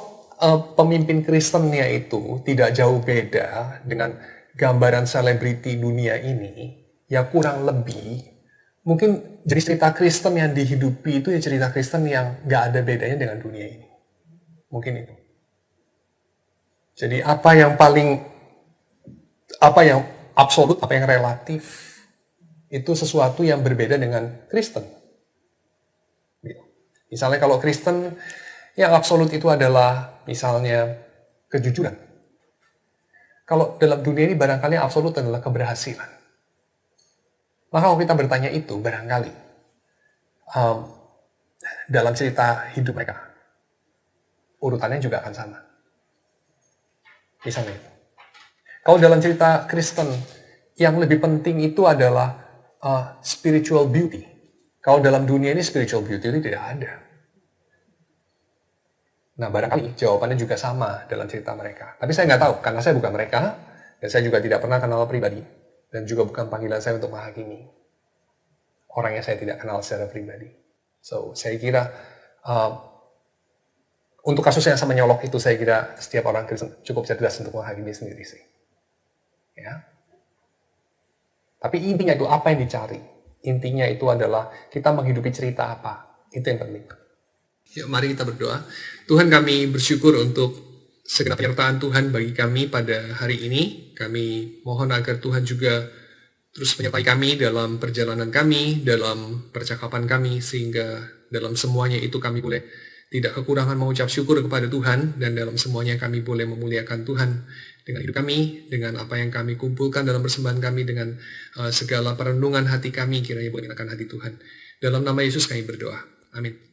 pemimpin Kristennya itu tidak jauh beda dengan gambaran selebriti dunia ini, ya kurang lebih mungkin jadi cerita Kristen yang dihidupi itu ya cerita Kristen yang nggak ada bedanya dengan dunia ini. Mungkin itu. Jadi apa yang absolut, apa yang relatif, itu sesuatu yang berbeda dengan Kristen. Misalnya kalau Kristen, yang absolut itu adalah misalnya kejujuran. Kalau dalam dunia ini barangkali yang absolut adalah keberhasilan. Maka kalau kita bertanya itu, barangkali dalam cerita hidup mereka, urutannya juga akan sama. Misalnya itu. Kalau dalam cerita Kristen, yang lebih penting itu adalah spiritual beauty. Kalau dalam dunia ini spiritual beauty itu tidak ada. Nah, barangkali jawabannya juga sama dalam cerita mereka. Tapi saya nggak tahu, karena saya bukan mereka, dan saya juga tidak pernah kenal pribadi. Dan juga bukan panggilan saya untuk menghakimi orang yang saya tidak kenal secara pribadi. So, saya kira untuk kasus yang sama nyolok itu, saya kira setiap orang Kristen cukup cerdas untuk menghakimi sendiri sih. Ya. Tapi intinya itu apa yang dicari? Intinya itu adalah kita menghidupi cerita apa. Itu yang penting. Yuk, mari kita berdoa. Tuhan, kami bersyukur untuk segala penyertaan Tuhan bagi kami pada hari ini. Kami mohon agar Tuhan juga terus menyertai kami dalam perjalanan kami, dalam percakapan kami, sehingga dalam semuanya itu kami boleh tidak kekurangan mengucap syukur kepada Tuhan, dan dalam semuanya kami boleh memuliakan Tuhan dengan hidup kami, dengan apa yang kami kumpulkan dalam persembahan kami, dengan segala perenungan hati kami, kiranya boleh menyenangkan hati Tuhan. Dalam nama Yesus kami berdoa. Amin.